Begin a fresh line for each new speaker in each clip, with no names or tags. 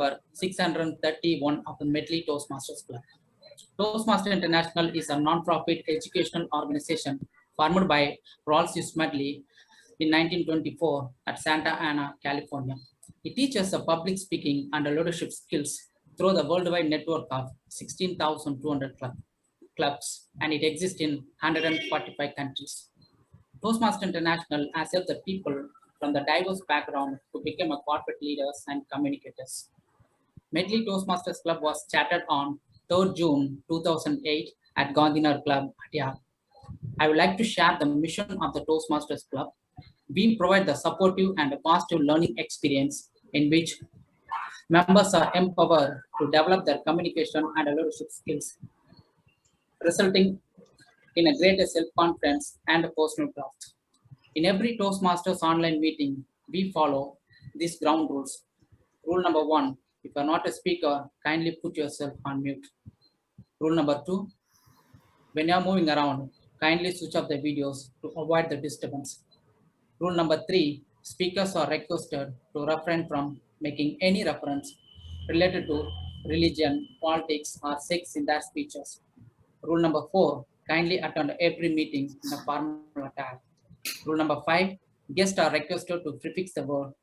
number 631 of the Medley Toastmasters Club. Toastmasters International is a non-profit educational organization formed by Rolls Medley in 1924 at Santa Ana, California. It teaches public speaking and leadership skills through the worldwide network of 16,200 clubs, and it exists in 145 countries. Toastmasters International has helped the people from the diverse background to become a corporate leaders and communicators. Medley Toastmasters Club was chartered on 3rd June 2008 at Gandhinagar Club, Atia. I would like to share the mission of the Toastmasters Club. We provide the supportive and positive learning experience in which members are empowered to develop their communication and leadership skills, resulting in a greater self-confidence and personal growth. In every Toastmasters online meeting, we follow these ground rules. Rule number 1, if you are not a speaker, kindly put yourself on mute. Rule number 2, when you are moving around, kindly switch off the videos to avoid the disturbance. Rule number 3, speakers are requested to refrain from making any reference related to religion, politics, or sex in their speeches. Rule number 4, kindly attend every meeting in a formal attire. Rule number 5, guests are requested to prefix the word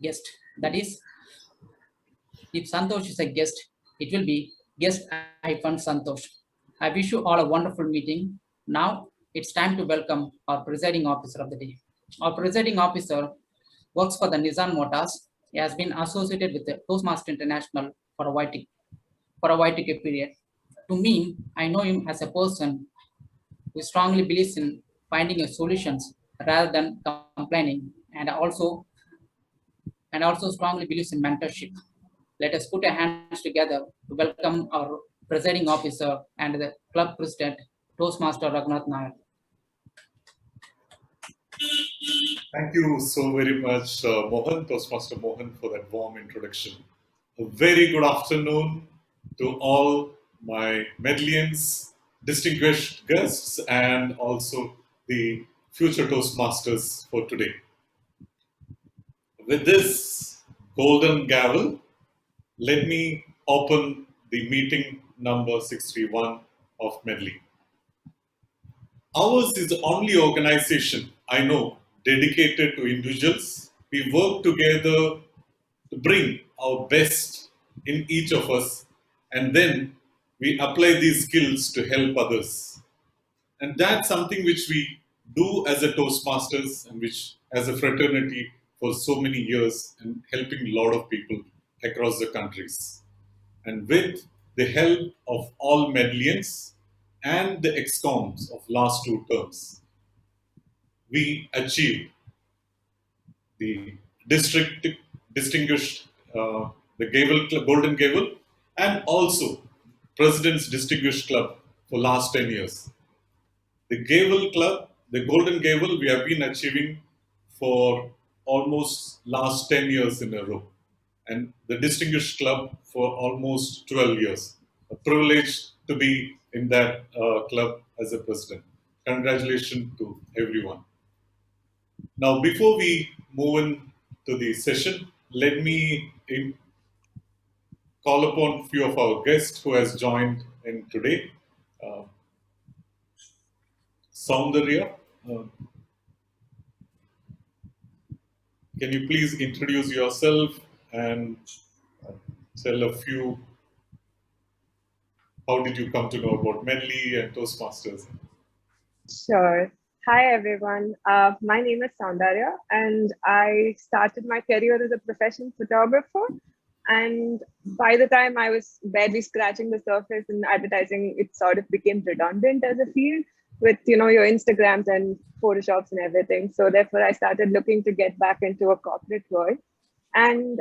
guest. That is, if Santosh is a guest, it will be guest-Santosh. I wish you all a wonderful meeting. Now it's time to welcome our presiding officer of the day. Our presiding officer works for the Nissan Motors. He has been associated with the Toastmasters International for a YTK period. To me, I know him as a person who strongly believes in finding solutions rather than complaining, and also strongly believes in mentorship. Let us put our hands together to welcome our presiding officer and the club president, Toastmaster Raghunath Nair.
Thank you so very much, Mohan, Toastmaster Mohan, for that warm introduction. A very good afternoon to all my Medlians, distinguished guests, and also the future Toastmasters for today. With this golden gavel, let me open the meeting number 631 of Medley. Ours is the only organization I know dedicated to individuals. We work together to bring our best in each of us, and then we apply these skills to help others. And that's something which we do as a Toastmasters and which as a fraternity for so many years, and helping a lot of people across the countries. And with the help of all Medlians and the ExComs of last 2 terms, we achieved the district distinguished, the Golden Gavel, and also President's Distinguished Club for last 10 years. The Gavel Club, the Golden Gavel, we have been achieving for almost last 10 years in a row, and the Distinguished Club for almost 12 years. A privilege to be in that club as a president. Congratulations to everyone. Now, before we move in to the session, let me call upon a few of our guests who has joined in today. Soundarya, can you please introduce yourself and tell a few, how did you come to know about Medley and Toastmasters?
Sure. Hi, everyone. My name is Soundarya, and I started my career as a professional photographer. And by the time I was barely scratching the surface in advertising, it sort of became redundant as a field with, your Instagrams and Photoshops and everything. So therefore, I started looking to get back into a corporate world. And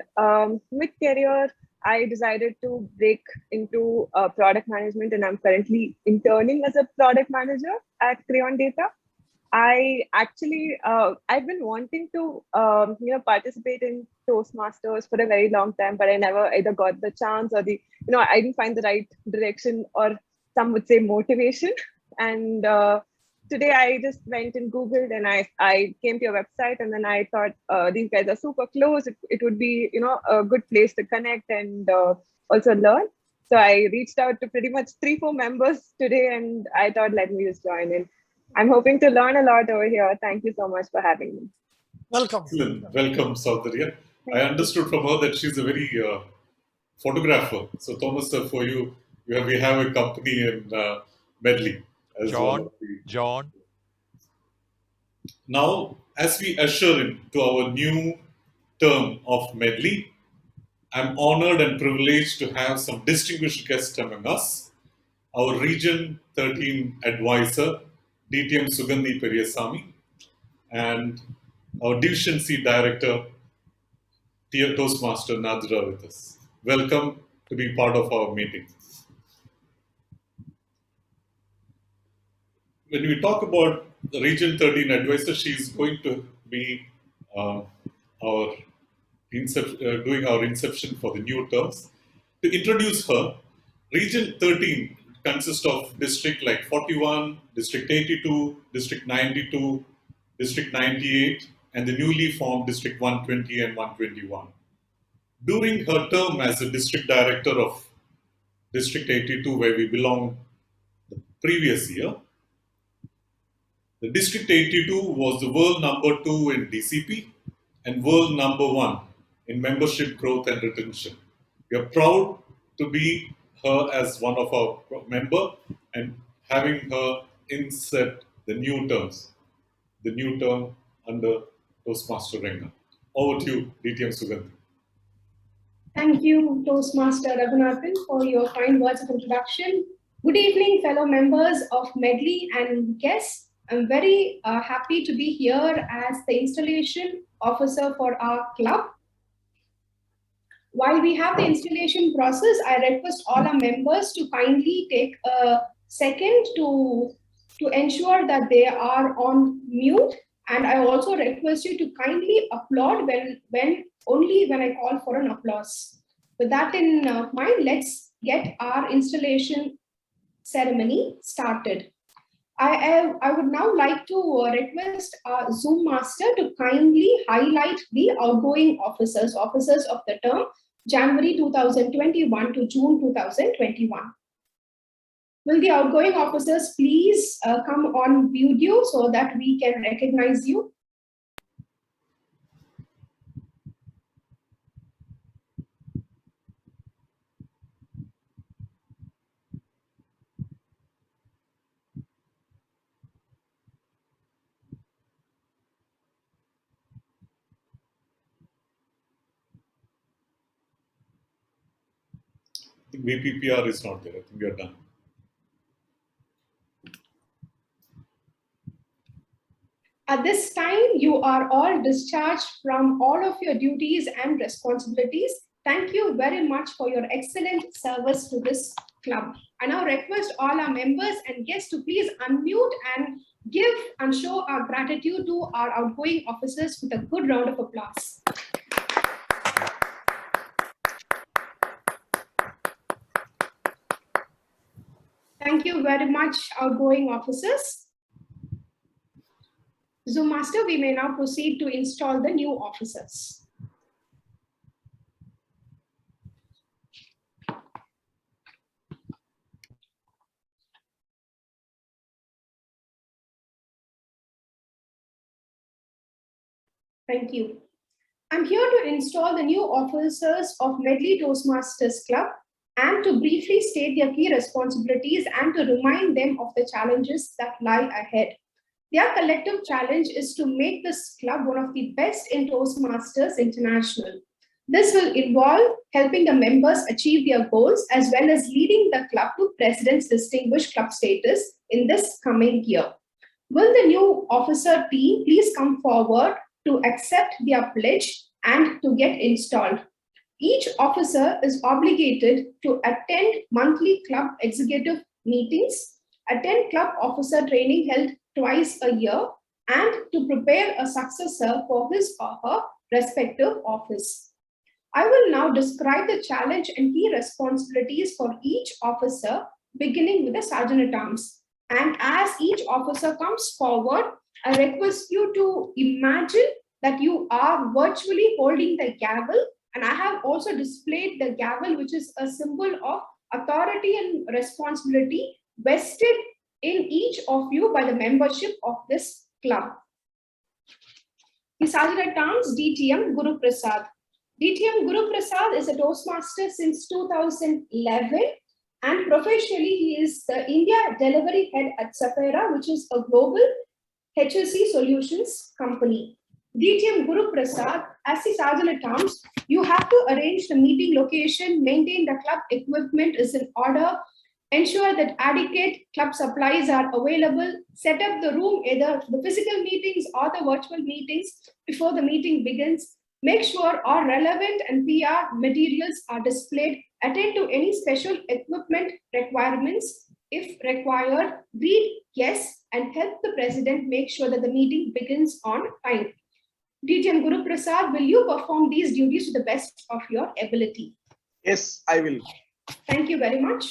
mid-career, I decided to break into product management, and I'm currently interning as a product manager at Crayon Data. I actually, I've been wanting to, participate in Toastmasters for a very long time, but I never either got the chance or I didn't find the right direction, or some would say motivation. And today I just went and Googled and I came to your website, and then I thought these guys are super close. It would be, a good place to connect and also learn. So I reached out to pretty much 3-4 members today, and I thought, let me just join in. I'm hoping to learn a lot over here. Thank you so much for having me.
Welcome.
Excellent. Welcome, Saudharya. I understood from her that she's a very photographer. So, Thomas, for you, we have a company in Medley as well.
John.
Now, as we usher into our new term of Medley, I'm honored and privileged to have some distinguished guests among us. Our Region 13 advisor, DTM Sugandhi Periyasamy, and our Division C Director, Toastmaster Nadra with us. Welcome to be part of our meeting. When we talk about the Region 13 advisor, she is going to be doing our inception for the new terms. To introduce her, Region 13 consists of district like 41, District 82, District 92, District 98, and the newly formed District 120 and 121. During her term as a District Director of District 82, where we belong the previous year, the District 82 was the world number 2 in DCP and world number 1 in membership growth and retention. We are proud to be her as one of our member and having her inset the new terms, the new term under Toastmaster Renga. Over to you, DTM Sugandhi.
Thank you, Toastmaster Raghunathan, for your kind words of introduction. Good evening, fellow members of Medley and guests. I'm very happy to be here as the installation officer for our club. While we have the installation process, I request all our members to kindly take a second to ensure that they are on mute. And I also request you to kindly applaud only when I call for an applause. With that in mind, let's get our installation ceremony started. I would now like to request our Zoom master to kindly highlight the outgoing officers of the term January 2021 to June 2021. Will the outgoing officers please come on video so that we can recognize you?
I think VPPR is not there. I think we are done.
At this time, you are all discharged from all of your duties and responsibilities. Thank you very much for your excellent service to this club. I now request all our members and guests to please unmute and give and show our gratitude to our outgoing officers with a good round of applause. Thank you very much, outgoing officers. Zoom Master, we may now proceed to install the new officers. Thank you. I'm here to install the new officers of Medley Toastmasters Club and to briefly state their key responsibilities and to remind them of the challenges that lie ahead. Their collective challenge is to make this club one of the best in Toastmasters International. This will involve helping the members achieve their goals as well as leading the club to President's Distinguished Club status in this coming year. Will the new officer team please come forward to accept their pledge and to get installed? Each officer is obligated to attend monthly club executive meetings, attend club officer training held twice a year, and to prepare a successor for his or her respective office. I will now describe the challenge and key responsibilities for each officer, beginning with the Sergeant-at-Arms. And as each officer comes forward, I request you to imagine that you are virtually holding the gavel. And I have also displayed the gavel, which is a symbol of authority and responsibility vested in each of you by the membership of this club. The Sergeant at Arms, DTM Guru Prasad. DTM Guru Prasad is a Toastmaster since 2011, and professionally he is the India Delivery Head at Sapphira, which is a global HSE solutions company. DTM Guru Prasad, as the Sergeant at Arms, you have to arrange the meeting location, maintain the club equipment is in order, ensure that adequate club supplies are available, set up the room, either the physical meetings or the virtual meetings before the meeting begins, make sure all relevant and PR materials are displayed, attend to any special equipment requirements. If required, read yes and help the president make sure that the meeting begins on time. DTM Guru Prasad, will you perform these duties to the best of your ability?
Yes, I will.
Thank you very much.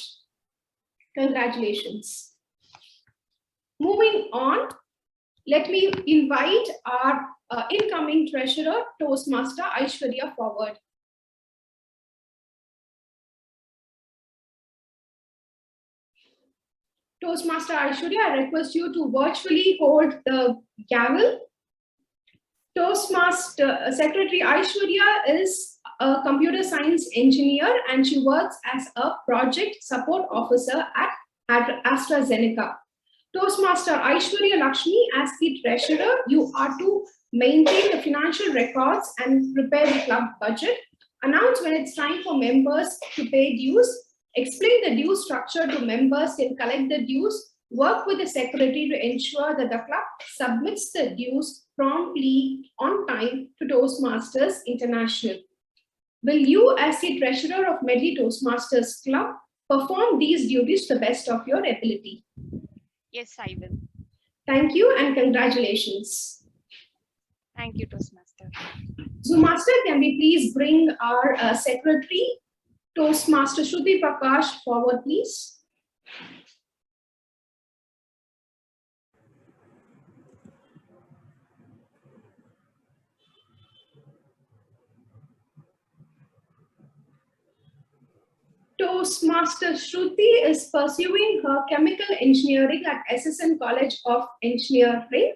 Congratulations. Moving on, let me invite our incoming treasurer, Toastmaster Aishwarya, forward. Toastmaster Aishwarya, I request you to virtually hold the gavel. Toastmaster Secretary Aishwarya is a computer science engineer and she works as a project support officer at AstraZeneca. Toastmaster Aishwarya Lakshmi, as the treasurer, you are to maintain the financial records and prepare the club budget, announce when it's time for members to pay dues, explain the due structure to members and collect the dues, work with the secretary to ensure that the club submits the dues promptly on time to Toastmasters International. Will you, as the treasurer of Medley Toastmasters Club, perform these duties to the best of your ability?
Yes, I will.
Thank you and congratulations.
Thank you, Toastmaster.
Zoom Master, can we please bring our secretary, Toastmaster Shruti Prakash, forward, please? Toastmaster Shruti is pursuing her chemical engineering at SSN College of Engineering.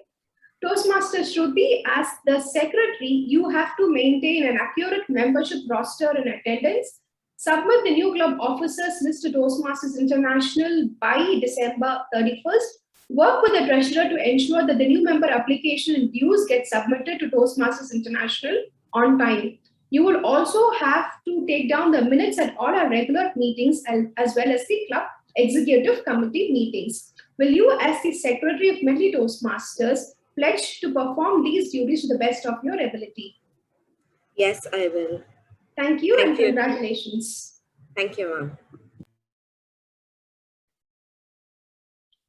Toastmaster Shruti, as the secretary, you have to maintain an accurate membership roster and attendance, submit the new club officers list to Toastmasters International by December 31st, work with the treasurer to ensure that the new member application and dues get submitted to Toastmasters International on time. You will also have to take down the minutes at all our regular meetings as well as the club executive committee meetings. Will you, as the secretary of Medley Toastmasters, pledge to perform these duties to the best of your ability?
Yes, I will.
Thank you
Thank
and
you.
congratulations.
Thank you, ma'am.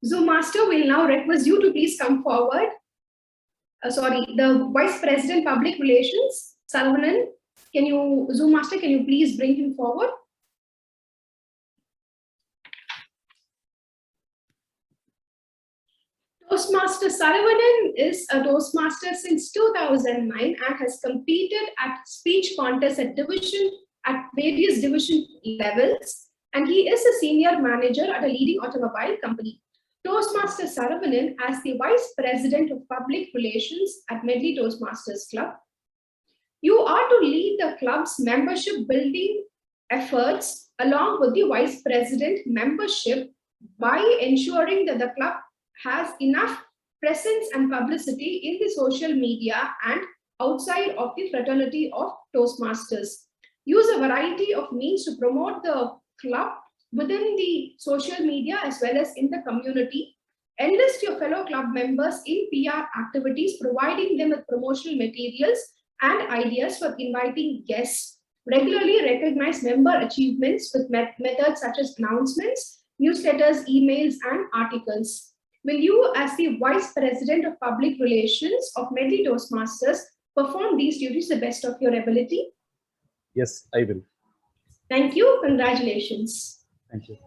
Zoom Master will now request you to please come forward. The Vice President Public Relations, Saravanan, Zoom Master, can you please bring him forward? Toastmaster Saravanan is a Toastmaster since 2009 and has competed at speech contests at various division levels, and he is a senior manager at a leading automobile company. Toastmaster Saravanan, as the Vice President of Public Relations at Medley Toastmasters Club, you are to lead the club's membership building efforts along with the Vice President membership by ensuring that the club has enough presence and publicity in the social media and outside of the fraternity of Toastmasters. Use a variety of means to promote the club within the social media as well as in the community. Enlist your fellow club members in PR activities, providing them with promotional materials and ideas for inviting guests. Regularly recognize member achievements with methods such as announcements, newsletters, emails, and articles. Will you, as the Vice President of Public Relations of Medley Toastmasters, perform these duties to the best of your ability?
Yes, I will.
Thank you. Congratulations.
Thank you.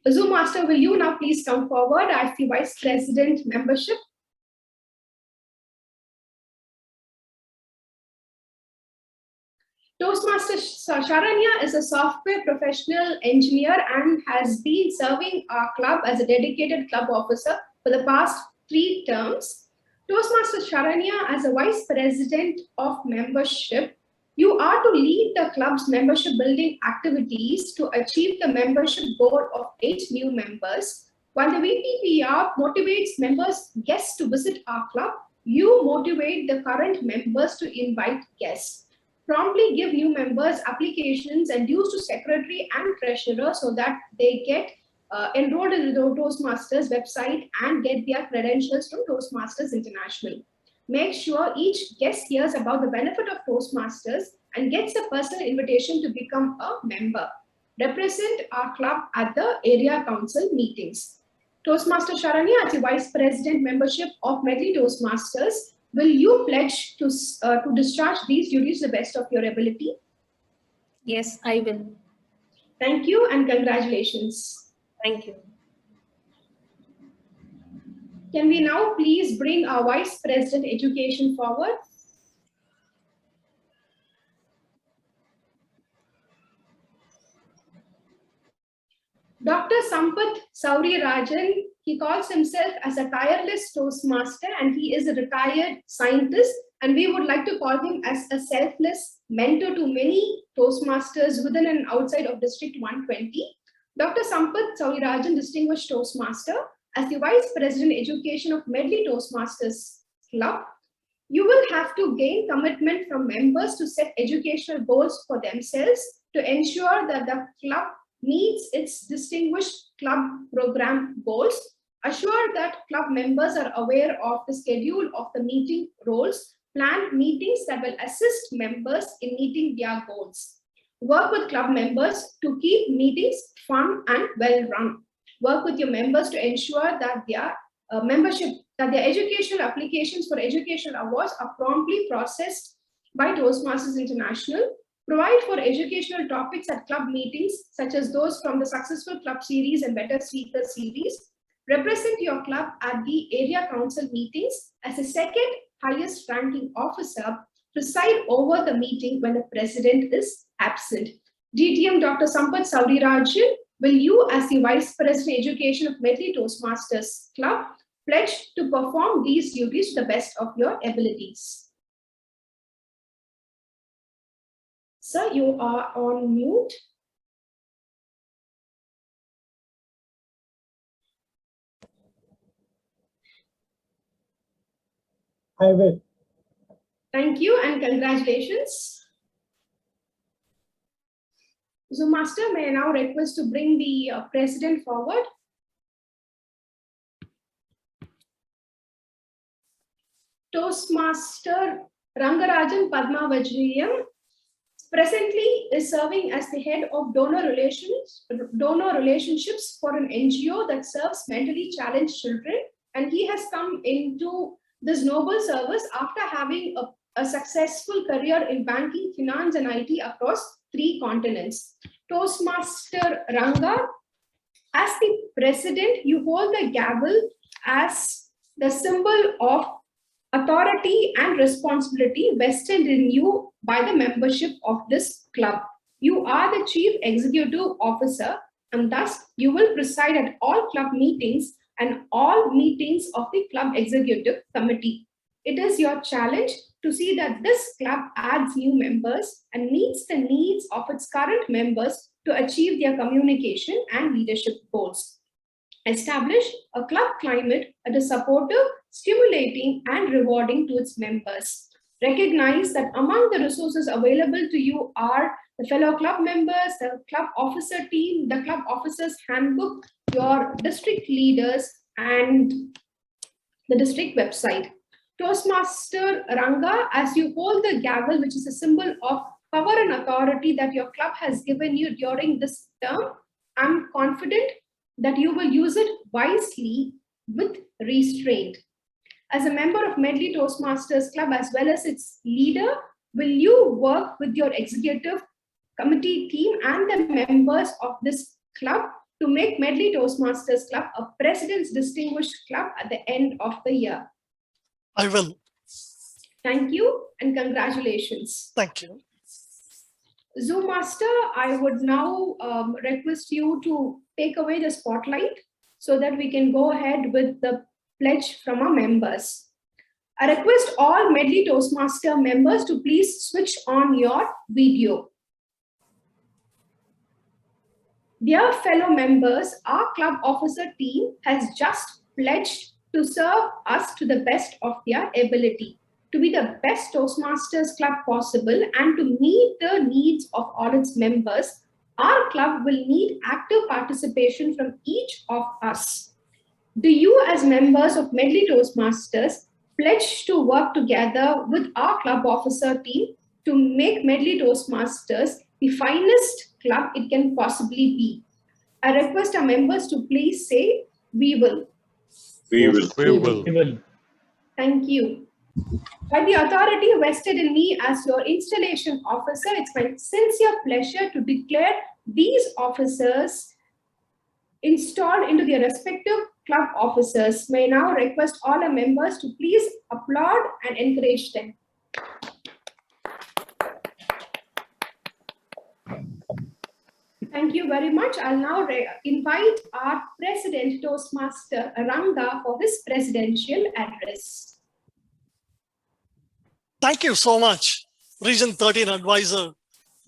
Zoom Master, will you now please come forward as the Vice President membership? Toastmaster Sharanya is a software professional engineer and has been serving our club as a dedicated club officer for the past 3 terms. Toastmaster Sharanya, as a Vice President of membership, you are to lead the club's membership building activities to achieve the membership goal of 8 new members. While the VPPR motivates guests to visit our club, you motivate the current members to invite guests. Promptly give new members applications and dues to secretary and treasurer so that they get enrolled in the Toastmasters website and get their credentials from Toastmasters International. Make sure each guest hears about the benefit of Toastmasters and gets a personal invitation to become a member. Represent our club at the area council meetings. Toastmaster Sharanya, as the Vice President membership of Medley Toastmasters, will you pledge to discharge these duties to the best of your ability?
Yes, I will.
Thank you and congratulations.
Thank you.
Can we now please bring our Vice President Education forward? Dr. Sampath Saurirajan, he calls himself as a tireless Toastmaster and he is a retired scientist, and we would like to call him as a selfless mentor to many Toastmasters within and outside of District 120. Dr. Sampath Saurirajan, Distinguished Toastmaster, as the Vice President Education of Medley Toastmasters Club, you will have to gain commitment from members to set educational goals for themselves to ensure that the club meets its distinguished club program goals. Assure that club members are aware of the schedule of the meeting roles, plan meetings that will assist members in meeting their goals. Work with club members to keep meetings fun and well run. Work with your members to ensure that their their educational applications for educational awards are promptly processed by Toastmasters International. Provide for educational topics at club meetings, such as those from the Successful Club Series and Better Speaker Series. Represent your club at the area council meetings as the second highest ranking officer. Preside over the meeting when the president is absent. DTM Dr. Sampath Saurirajan, will you, as the Vice President Education of Medley Toastmasters Club, pledge to perform these duties to the best of your abilities? Sir, you are on mute.
I will.
Thank you and congratulations. Zoom Master, may I now request to bring the president forward? Toastmaster Rangarajan Padmavajriyam presently is serving as the head of donor relationships for an NGO that serves mentally challenged children, and he has come into this noble service after having a successful career in banking, finance, and IT across 3 continents. Toastmaster Ranga, as the president, you hold the gavel as the symbol of authority and responsibility vested in you by the membership of this club. You are the chief executive officer, and thus you will preside at all club meetings and all meetings of the club executive committee. It is your challenge to see that this club adds new members and meets the needs of its current members to achieve their communication and leadership goals. Establish a club climate that is supportive, stimulating, and rewarding to its members. Recognize that among the resources available to you are the fellow club members, the club officer team, the club officers handbook, your district leaders, and the district website. Toastmaster Ranga, as you hold the gavel, which is a symbol of power and authority that your club has given you during this term, I'm confident that you will use it wisely with restraint. As a member of Medley Toastmasters Club as well as its leader, will you work with your executive committee team and the members of this club to make Medley Toastmasters Club a President's Distinguished Club at the end of the year?
I will.
Thank you and congratulations.
Thank you.
Zoom Master, I would now request you to take away the spotlight so that we can go ahead with the pledge from our members. I request all Medley Toastmaster members to please switch on your video. Dear fellow members, our club officer team has just pledged to serve us to the best of their ability, to be the best Toastmasters club possible, and to meet the needs of all its members. Our club will need active participation from each of us. Do you, as members of Medley Toastmasters, pledge to work together with our club officer team to make Medley Toastmasters the finest club it can possibly be? I request our members to please say, we will.
We will.
We will.
Thank you. By the authority vested in me as your installation officer, it's my sincere pleasure to declare these officers installed into their respective club officers. May I now request all our members to please applaud and encourage them. Thank you very much. I'll now invite our President Toastmaster Ranga for his presidential address.
Thank you so much, Region 13 Advisor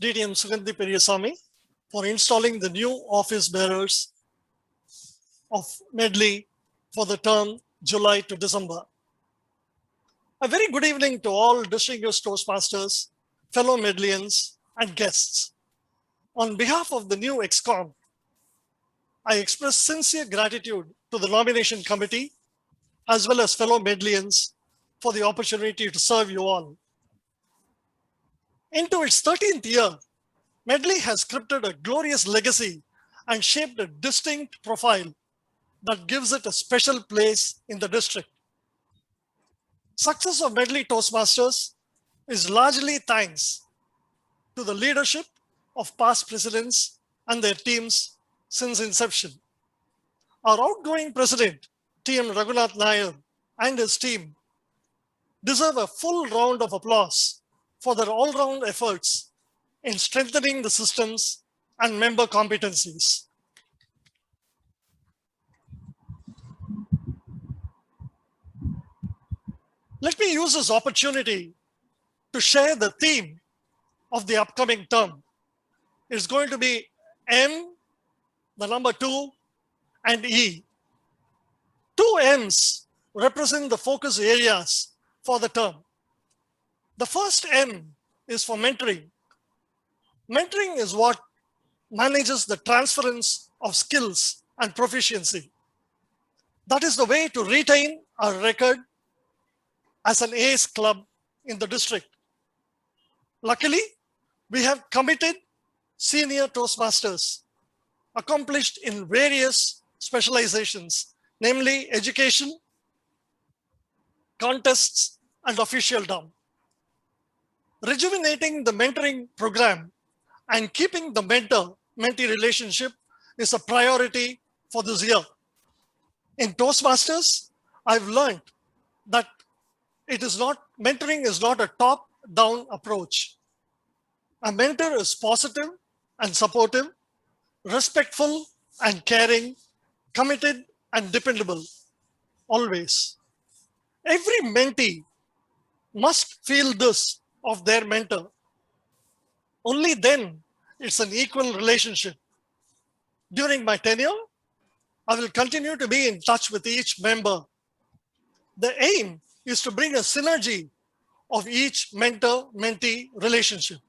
DTM Sugandhi Periyasamy, for installing the new office bearers of Medley for the term July to December. A very good evening to all distinguished Toastmasters, fellow Medleyans, and guests. On behalf of the new ExCom, I express sincere gratitude to the nomination committee as well as fellow Medleyans for the opportunity to serve you all. Into its 13th year, Medley has scripted a glorious legacy and shaped a distinct profile that gives it a special place in the district. Success of Medley Toastmasters is largely thanks to the leadership of past presidents and their teams since inception. Our outgoing president, T.M. Raghunath Nair, and his team deserve a full round of applause for their all-round efforts in strengthening the systems and member competencies. Let me use this opportunity to share the theme of the upcoming term. It's going to be M, the number 2, and E. 2 M's represent the focus areas for the term. The first M is for mentoring. Mentoring is what manages the transference of skills and proficiency. That is the way to retain our record as an ACE club in the district. Luckily, we have committed senior Toastmasters accomplished in various specializations, namely education, contests, and officialdom. Rejuvenating the mentoring program and keeping the mentor-mentee relationship is a priority for this year. In Toastmasters, I've learned that mentoring is not a top-down approach. A mentor is positive and supportive, respectful and caring, committed and dependable, always. Every mentee must feel this of their mentor. Only then it's an equal relationship. During my tenure, I will continue to be in touch with each member. The aim is to bring a synergy of each mentor-mentee relationship.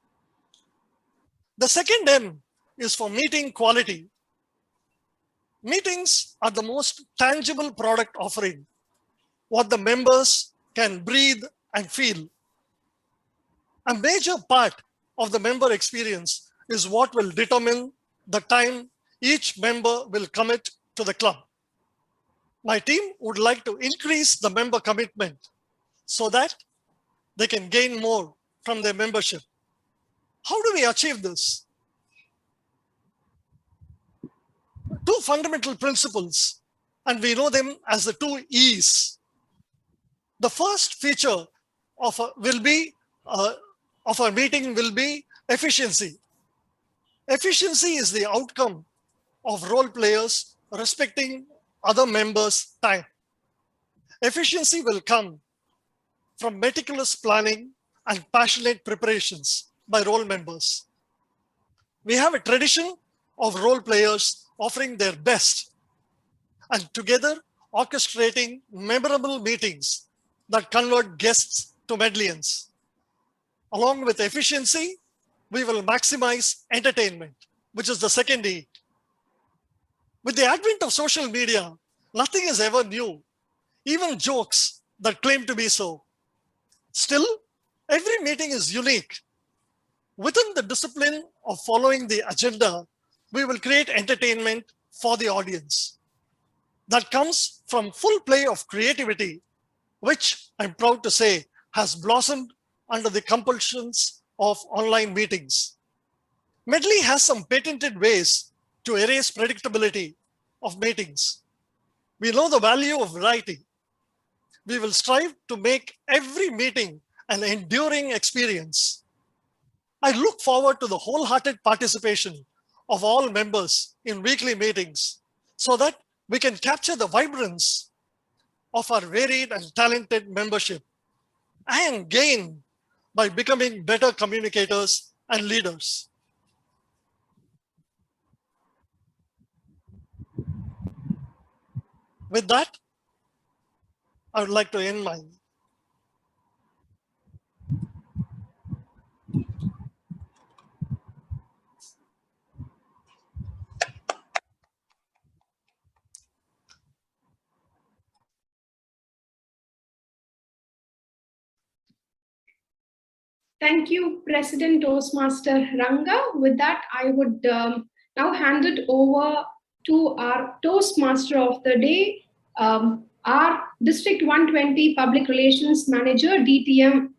The second M is for meeting quality. Meetings are the most tangible product offering, what the members can breathe and feel. A major part of the member experience is what will determine the time each member will commit to the club. My team would like to increase the member commitment so that they can gain more from their membership. How do we achieve this? 2 fundamental principles, and we know them as the two E's. The first feature of our meeting will be efficiency. Efficiency is the outcome of role players respecting other members' time. Efficiency will come from meticulous planning and passionate preparations by role members. We have a tradition of role players offering their best and together orchestrating memorable meetings that convert guests to Medlians. Along with efficiency, we will maximize entertainment, which is the second E. With the advent of social media, nothing is ever new, even jokes that claim to be so. Still, every meeting is unique. Within the discipline of following the agenda, we will create entertainment for the audience. That comes from full play of creativity, which I'm proud to say has blossomed under the compulsions of online meetings. Medley has some patented ways to erase predictability of meetings. We know the value of variety. We will strive to make every meeting an enduring experience. I look forward to the wholehearted participation of all members in weekly meetings so that we can capture the vibrance of our varied and talented membership and gain by becoming better communicators and leaders. With that, I would like to end my.
Thank you, President Toastmaster Ranga. With that, I would now hand it over to our Toastmaster of the day, our District 120 Public Relations Manager, DTM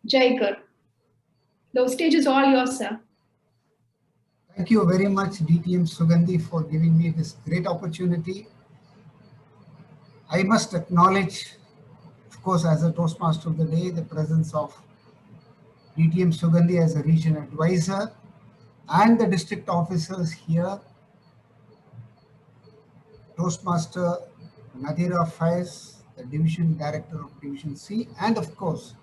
Jaikar. The stage is all yours, sir.
Thank you very much, DTM Sugandhi, for giving me this great opportunity. I must acknowledge, of course, as a Toastmaster of the day, the presence of DTM Sugandhi as a region advisor and the district officers here, Toastmaster Nadira Faiz, the division director of Division C, and of course,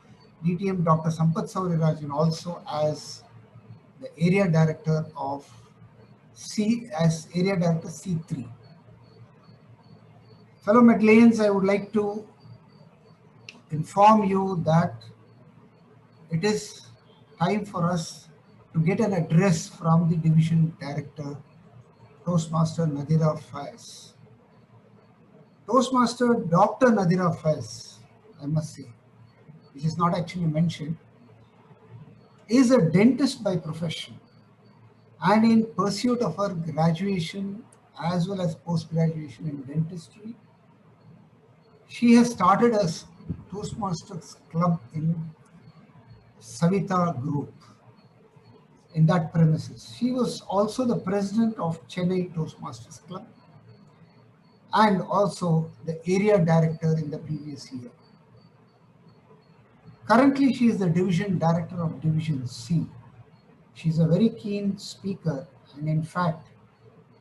DTM Dr. Sampath Saurirajan also as the area director of area director C3. Fellow Medlians, I would like to inform you that it is time for us to get an address from the division director, Toastmaster Nadira Faiz. Toastmaster Dr. Nadira Faiz, I must say, which is not actually mentioned, is a dentist by profession, and in pursuit of her graduation as well as post-graduation in dentistry, she has started a Toastmasters club in Savita Group in that premises. She was also the president of Chennai Toastmasters Club and also the area director in the previous year. Currently, she is the division director of Division C. She is a very keen speaker and in fact,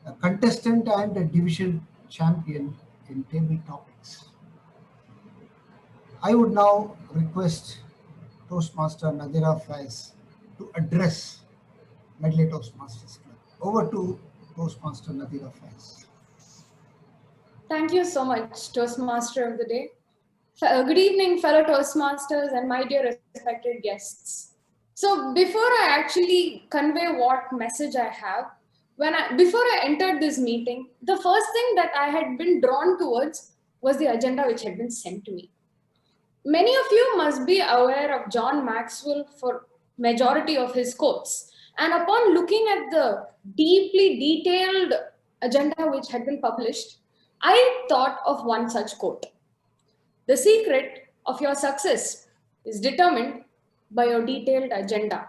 a contestant and a division champion in table topics. I would now request Toastmaster Nadira Faiz to address Medley Toastmasters Club. Over to Toastmaster Nadira Faiz.
Thank you so much, Toastmaster of the day. Good evening, fellow Toastmasters and my dear respected guests. So before I actually convey what message I have, before I entered this meeting, the first thing that I had been drawn towards was the agenda which had been sent to me. Many of you must be aware of John Maxwell for majority of his quotes. And upon looking at the deeply detailed agenda which had been published, I thought of one such quote. The secret of your success is determined by your detailed agenda.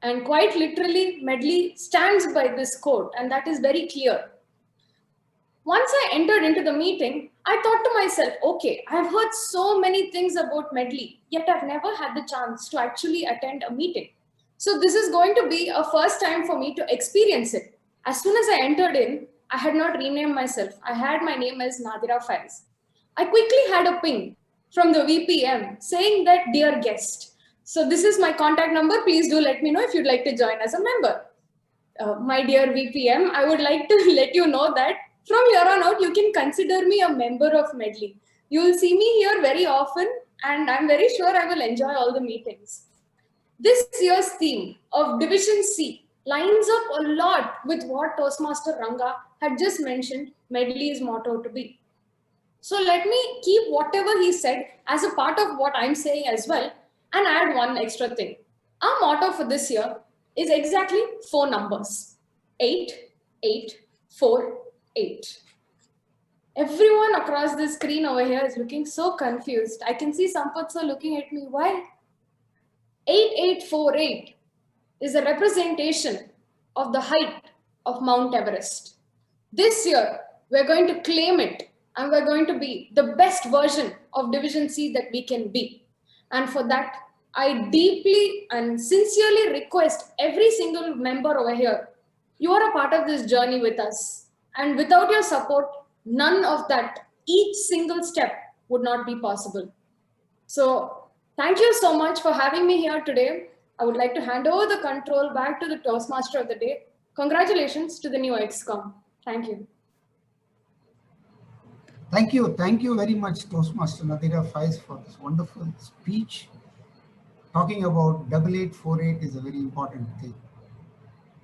And quite literally, Medley stands by this quote, and that is very clear. Once I entered into the meeting, I thought to myself, okay, I've heard so many things about Medley, yet I've never had the chance to actually attend a meeting. So this is going to be a first time for me to experience it. As soon as I entered in, I had not renamed myself. I had my name as Nadira Faiz. I quickly had a ping from the VPM saying that, dear guest. So this is my contact number. Please do let me know if you'd like to join as a member. My dear VPM, I would like to let you know that from here on out, you can consider me a member of Medley. You will see me here very often, and I'm very sure I will enjoy all the meetings. This year's theme of Division C lines up a lot with what Toastmaster Ranga had just mentioned Medley's motto to be. So let me keep whatever he said as a part of what I'm saying as well and add one extra thing. Our motto for this year is exactly 4 numbers: 8, 8, 4, 8. Everyone across the screen over here is looking so confused. I can see Sampath sir looking at me. Why? 8848 is a representation of the height of Mount Everest. This year, we're going to claim it and we're going to be the best version of Division C that we can be. And for that, I deeply and sincerely request every single member over here, you are a part of this journey with us. And without your support, none of that, each single step would not be possible. So thank you so much for having me here today. I would like to hand over the control back to the Toastmaster of the day. Congratulations to the new XCOM. Thank you.
Thank you very much, Toastmaster Nadira Faiz, for this wonderful speech. Talking about 8848 is a very important thing.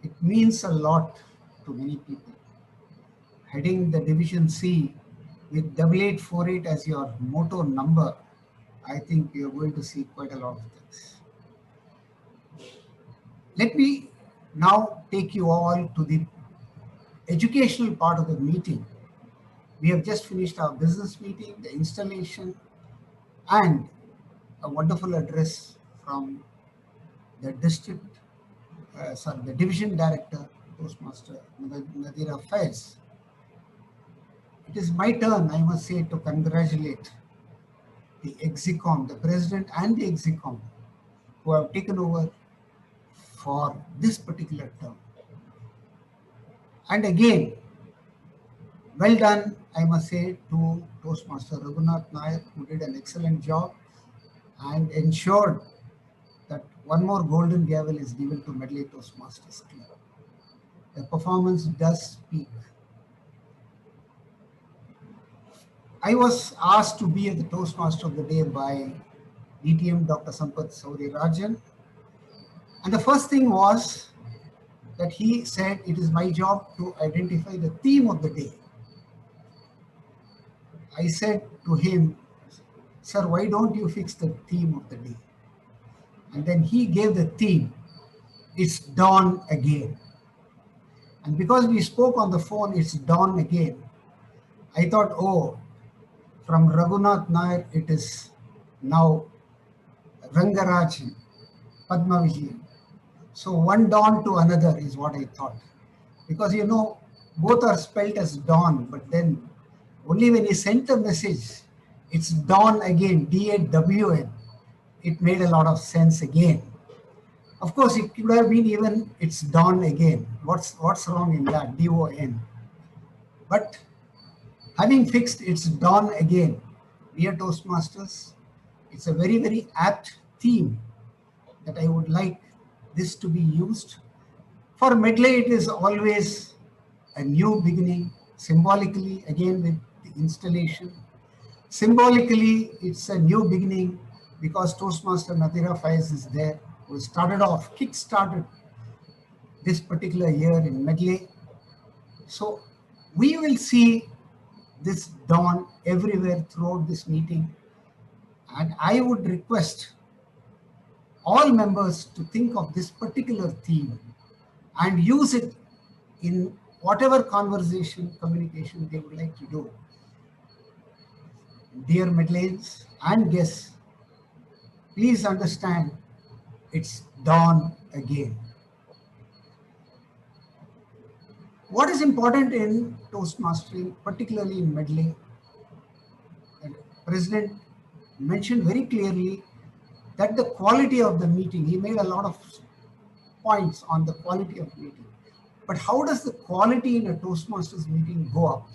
It means a lot to many people. Heading the Division C with 8848 as your motto number, I think you're going to see quite a lot of things. Let me now take you all to the educational part of the meeting. We have just finished our business meeting, the installation, and a wonderful address from the the division director, Toastmaster Nadira Faiz. It is my turn, I must say, to congratulate the EXICOM, the president and the EXICOM, who have taken over for this particular term. And again, well done, I must say, to Toastmaster Raghunath Nair, who did an excellent job and ensured that one more golden gavel is given to Medley Toastmasters Club. The performance does speak. I was asked to be the Toastmaster of the day by DTM Dr. Sampath Saurirajan. And the first thing was that he said it is my job to identify the theme of the day. I said to him, sir, why don't you fix the theme of the day? And then he gave the theme, it's dawn again. And because we spoke on the phone, it's dawn again. I thought, oh, from Raghunath Nair, it is now Rangarajan, Padma Vijayan. So one dawn to another is what I thought. Because you know, both are spelt as dawn, but then only when he sent the message, it's dawn again, D-A-W-N. It made a lot of sense again. Of course, it could have been even it's dawn again. What's wrong in that? D-O-N. But having fixed it's dawn again, dear Toastmasters, it's a very, very apt theme that I would like this to be used. For Medley, it is always a new beginning, symbolically, again with the installation. Symbolically, it's a new beginning because Toastmaster Nadira Faiz is there, who started off, kick-started this particular year in Medley. So we will see this dawn everywhere throughout this meeting. And I would request all members to think of this particular theme and use it in whatever conversation, communication they would like to do. Dear Medlayans and guests, please understand it's dawn again. What is important in Toastmastering, particularly in Medley, the President mentioned very clearly that the quality of the meeting, he made a lot of points on the quality of meeting. But how does the quality in a Toastmasters meeting go up?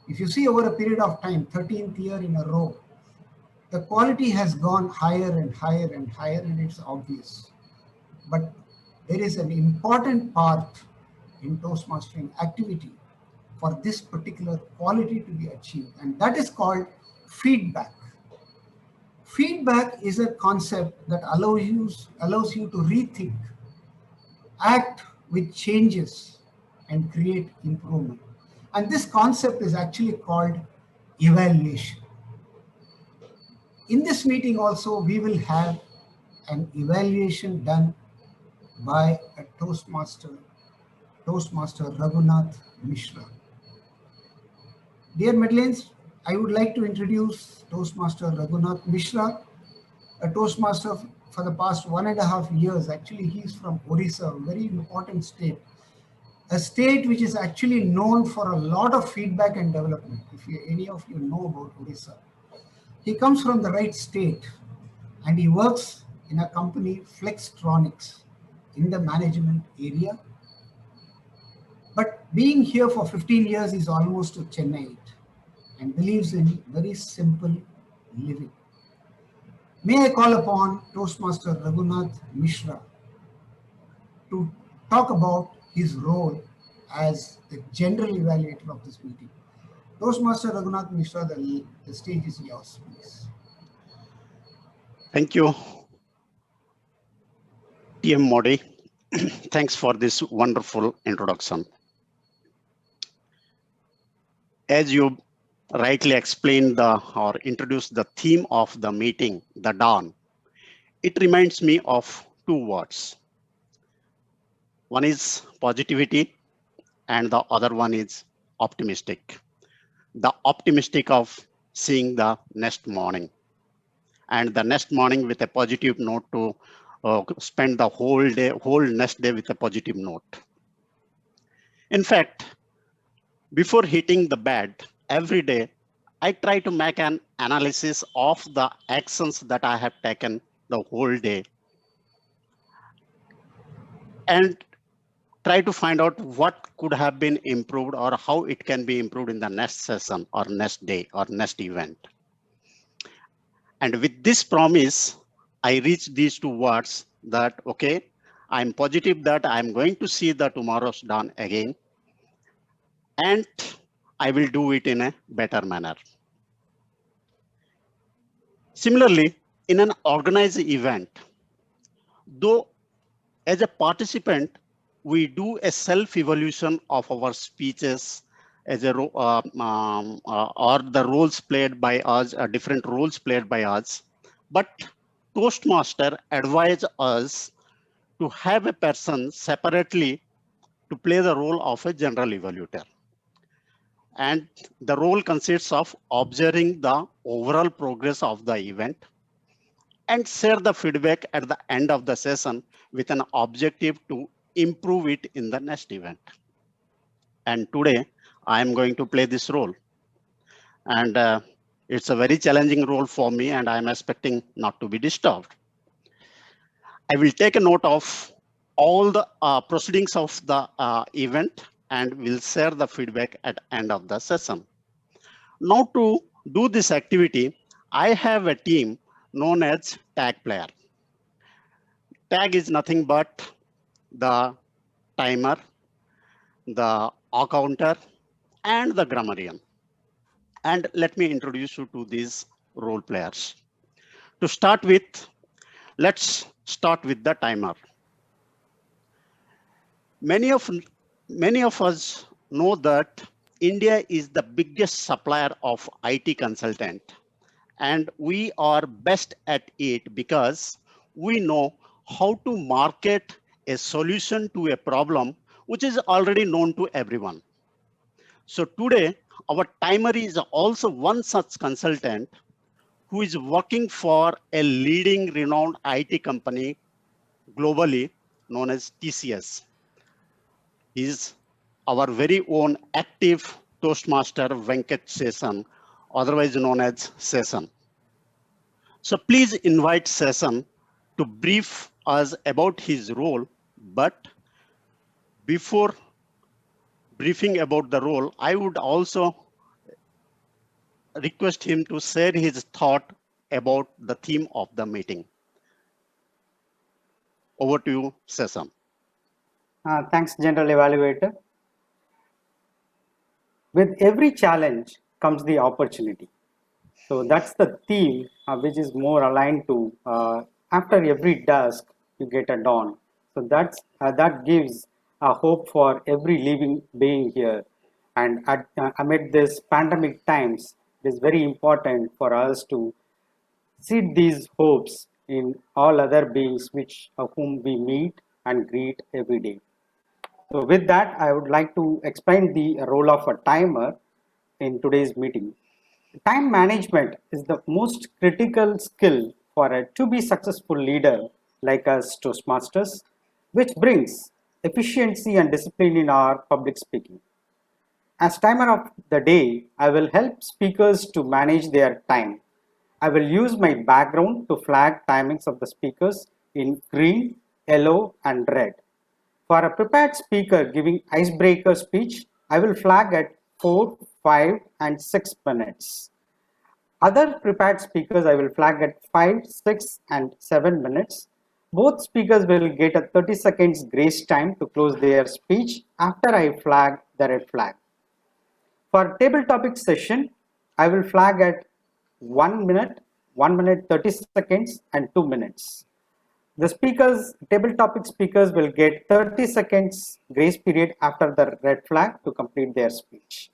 If you see over a period of time, 13th year in a row, the quality has gone higher and higher and higher, and it's obvious. But there is an important part in Toastmastering activity for this particular quality to be achieved, and that is called feedback. Feedback is a concept that allows you to rethink, act with changes, and create improvement. And this concept is actually called evaluation. In this meeting also, we will have an evaluation done by a Toastmaster Raghunath Mishra. Dear Medlains, I would like to introduce Toastmaster Raghunath Mishra, a Toastmaster for the past 1.5 years. Actually, he's from Odisha, a very important state, a state which is actually known for a lot of feedback and development. If any of you know about Odisha, he comes from the right state, and he works in a company, Flextronics, in the management area. But being here for 15 years is almost a Chennai, and believes in very simple living. May I call upon Toastmaster Raghunath Mishra to talk about his role as the general evaluator of this meeting. Toastmaster Raghunath Mishra, the stage is yours, please.
Thank you, TM Modi. Thanks for this wonderful introduction. As you rightly explained or introduced the theme of the meeting, the dawn, it reminds me of two words. One is positivity and the other one is optimistic. The optimistic of seeing the next morning, and the next morning with a positive note to spend the whole next day with a positive note. In fact, before hitting the bed every day, I try to make an analysis of the actions that I have taken the whole day and try to find out what could have been improved or how it can be improved in the next session or next day or next event. And with this promise, I reach these two words that, okay, I'm positive that I'm going to see the tomorrow's dawn again, and I will do it in a better manner. Similarly, in an organized event, though as a participant, we do a self-evaluation of our speeches as a or the roles played by us, different roles played by us. But Toastmaster advise us to have a person separately to play the role of a general evaluator. And the role consists of observing the overall progress of the event and share the feedback at the end of the session with an objective to improve it in the next event. And today I am going to play this role. And it's a very challenging role for me, and I'm expecting not to be disturbed. I will take a note of all the proceedings of the event and will share the feedback at the end of the session. Now to do this activity, I have a team known as tag player. Tag is nothing but the timer, the counter, and the grammarian. And let me introduce you to these role players. To start with, let's start with the timer. Many of us know that India is the biggest supplier of IT consultant, and we are best at it because we know how to market a solution to a problem which is already known to everyone. So today, our timer is also one such consultant who is working for a leading renowned IT company globally known as TCS. He's our very own active Toastmaster Venkat Seshan, otherwise known as Seshan. So please invite Seshan to brief us about his role, but before briefing about the role, I would also request him to share his thought about the theme of the meeting. Over to you, Seshan.
Thanks, General Evaluator. With every challenge comes the opportunity. So that's the theme which is more aligned to after every dusk, you get a dawn. So that gives a hope for every living being here. And amid this pandemic times, it is very important for us to seed these hopes in all other beings of whom we meet and greet every day. So with that, I would like to explain the role of a timer in today's meeting. Time management is the most critical skill for a to-be successful leader like us Toastmasters, which brings efficiency and discipline in our public speaking. As timer of the day, I will help speakers to manage their time. I will use my background to flag timings of the speakers in green, yellow, and red. For a prepared speaker giving icebreaker speech, I will flag at 4, 5, and 6 minutes. Other prepared speakers I will flag at 5, 6, and 7 minutes. Both speakers will get a 30 seconds grace time to close their speech after I flag the red flag. For table topic session, I will flag at 1 minute, 1 minute 30 seconds, and 2 minutes. The table topic speakers will get 30 seconds grace period after the red flag to complete their speech.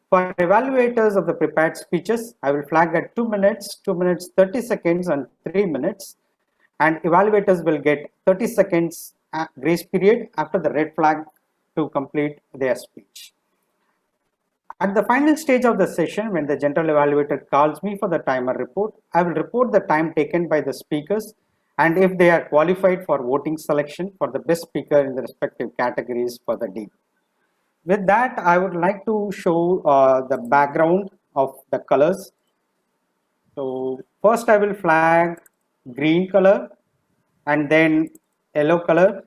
For evaluators of the prepared speeches, I will flag at 2 minutes, 2 minutes 30 seconds, and 3 minutes. And evaluators will get 30 seconds grace period after the red flag to complete their speech. At the final stage of the session, when the general evaluator calls me for the timer report, I will report the time taken by the speakers and if they are qualified for voting selection for the best speaker in the respective categories for the day. With that, I would like to show the background of the colors. So first I will flag green color and then yellow color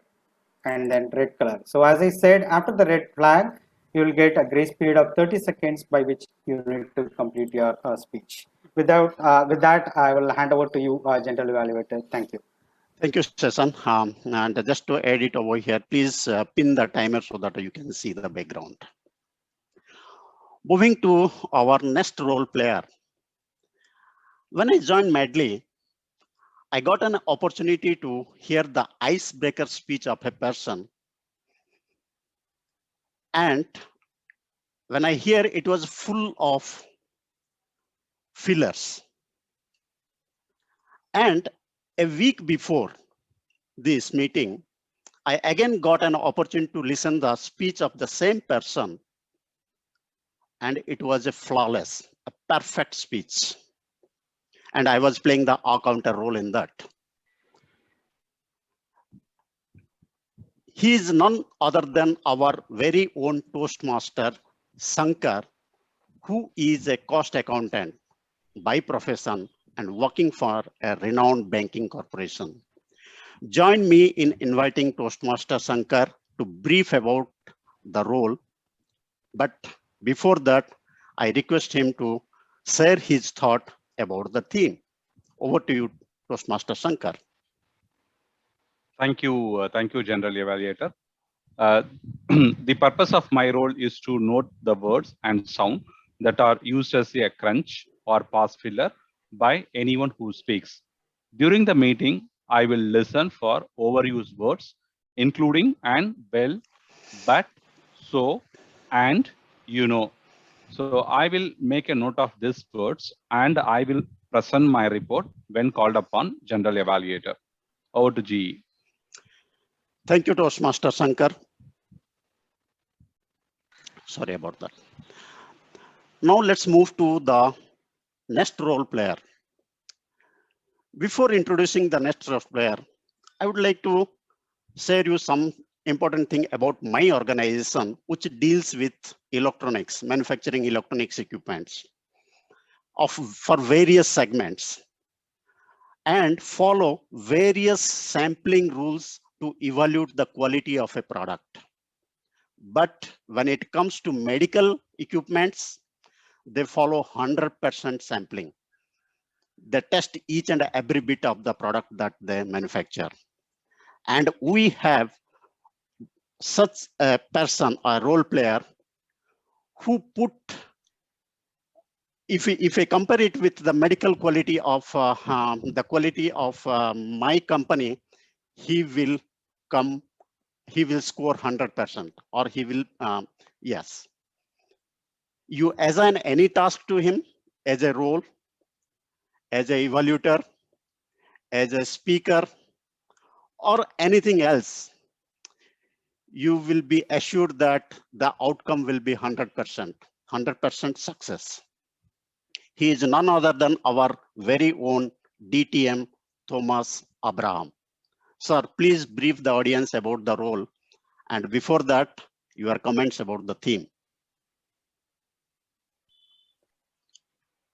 and then red color. So as I said, after the red flag, you will get a grace period of 30 seconds by which you need to complete your speech. With that, I will hand over to you, General Evaluator. Thank you.
Thank you, Seshan. And just to add it over here, please pin the timer so that you can see the background. Moving to our next role player. When I joined Medley, I got an opportunity to hear the icebreaker speech of a person. And when I hear it was full of fillers. And a week before this meeting, I again got an opportunity to listen the speech of the same person. And it was a flawless, a perfect speech. And I was playing the counter role in that. He is none other than our very own Toastmaster, Shankar, who is a cost accountant by profession and working for a renowned banking corporation. Join me in inviting Toastmaster Shankar to brief about the role. But before that, I request him to share his thought about the theme. Over to you, Toastmaster Shankar.
Thank you, General Evaluator. The purpose of my role is to note the words and sound that are used as a crunch or pass filler by anyone who speaks. During the meeting, I will listen for overused words, including and, well, but, so, and, you know. So I will make a note of these words and I will present my report when called upon, General Evaluator. Over to GE.
Thank you, Toastmaster Shankar. Sorry about that. Now let's move to the next role player. Before introducing the next role player, I would like to share you some important thing about my organization, which deals with electronics, manufacturing electronics equipments for various segments, and follow various sampling rules to evaluate the quality of a product. But when it comes to medical equipments, they follow 100% sampling. They test each and every bit of the product that they manufacture. And we have such a person, a role player, who put, if I compare it with the medical quality of the quality of my company, he will score 100%, or he will, yes. You assign any task to him as a role, as a evaluator, as a speaker, or anything else, you will be assured that the outcome will be 100% success. He is none other than our very own DTM Thomas Abraham. Sir, please brief the audience about the role, and before that, your comments about the theme.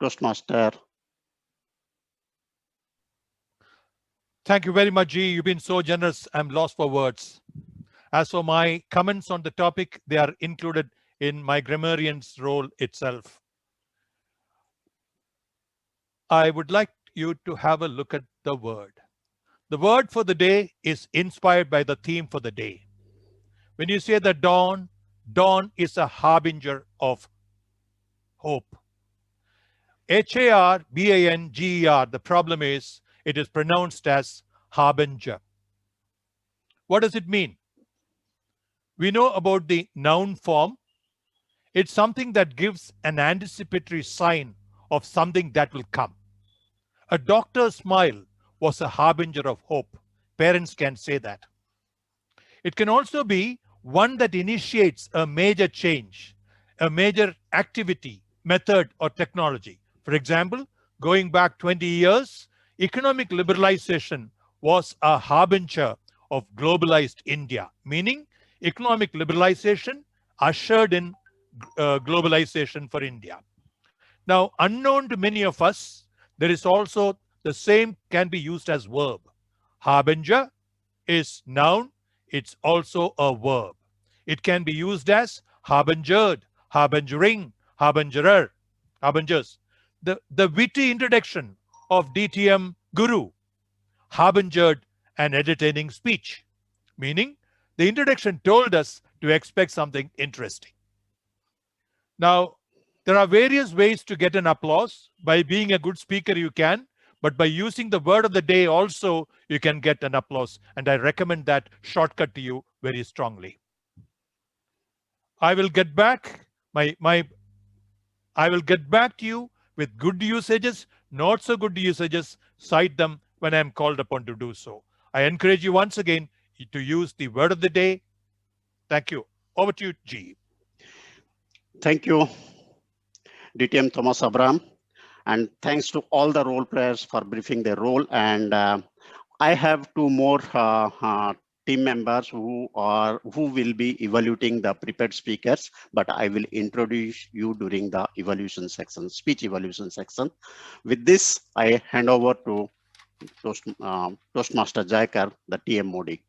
Toastmaster.
Thank you very much, G. You've been so generous. I'm lost for words. As for my comments on the topic, they are included in my grammarian's role itself. I would like you to have a look at the word. The word for the day is inspired by the theme for the day. When you say the dawn, dawn is a harbinger of hope. Harbanger. The problem is it is pronounced as harbinger. What does it mean? We know about the noun form. It's something that gives an anticipatory sign of something that will come. A doctor's smile was a harbinger of hope. Parents can say that. It can also be one that initiates a major change, a major activity, method, or technology. For example, going back 20 years, economic liberalization was a harbinger of globalized India, meaning economic liberalization ushered in globalization for India. Now, unknown to many of us, there is also the same can be used as verb. Harbinger is noun, it's also a verb. It can be used as harbingered, harbingering, harbinger, harbingers. The witty introduction of DTM Guru harbingered an entertaining speech, meaning the introduction told us to expect something interesting. Now, there are various ways to get an applause. By being a good speaker, you can, but by using the word of the day also, you can get an applause. And I recommend that shortcut to you very strongly. I will get back I will get back to you with good usages, not so good usages, cite them when I am called upon to do so. I encourage you once again to use the word of the day. Thank you. Over to you, G.
Thank you, DTM Thomas Abraham. And thanks to all the role players for briefing their role. And I have two more team members who will be evaluating the prepared speakers, but I will introduce you during the evaluation section, speech evaluation section. With this, I hand over to Toastmaster Jaikar, the TM Modi.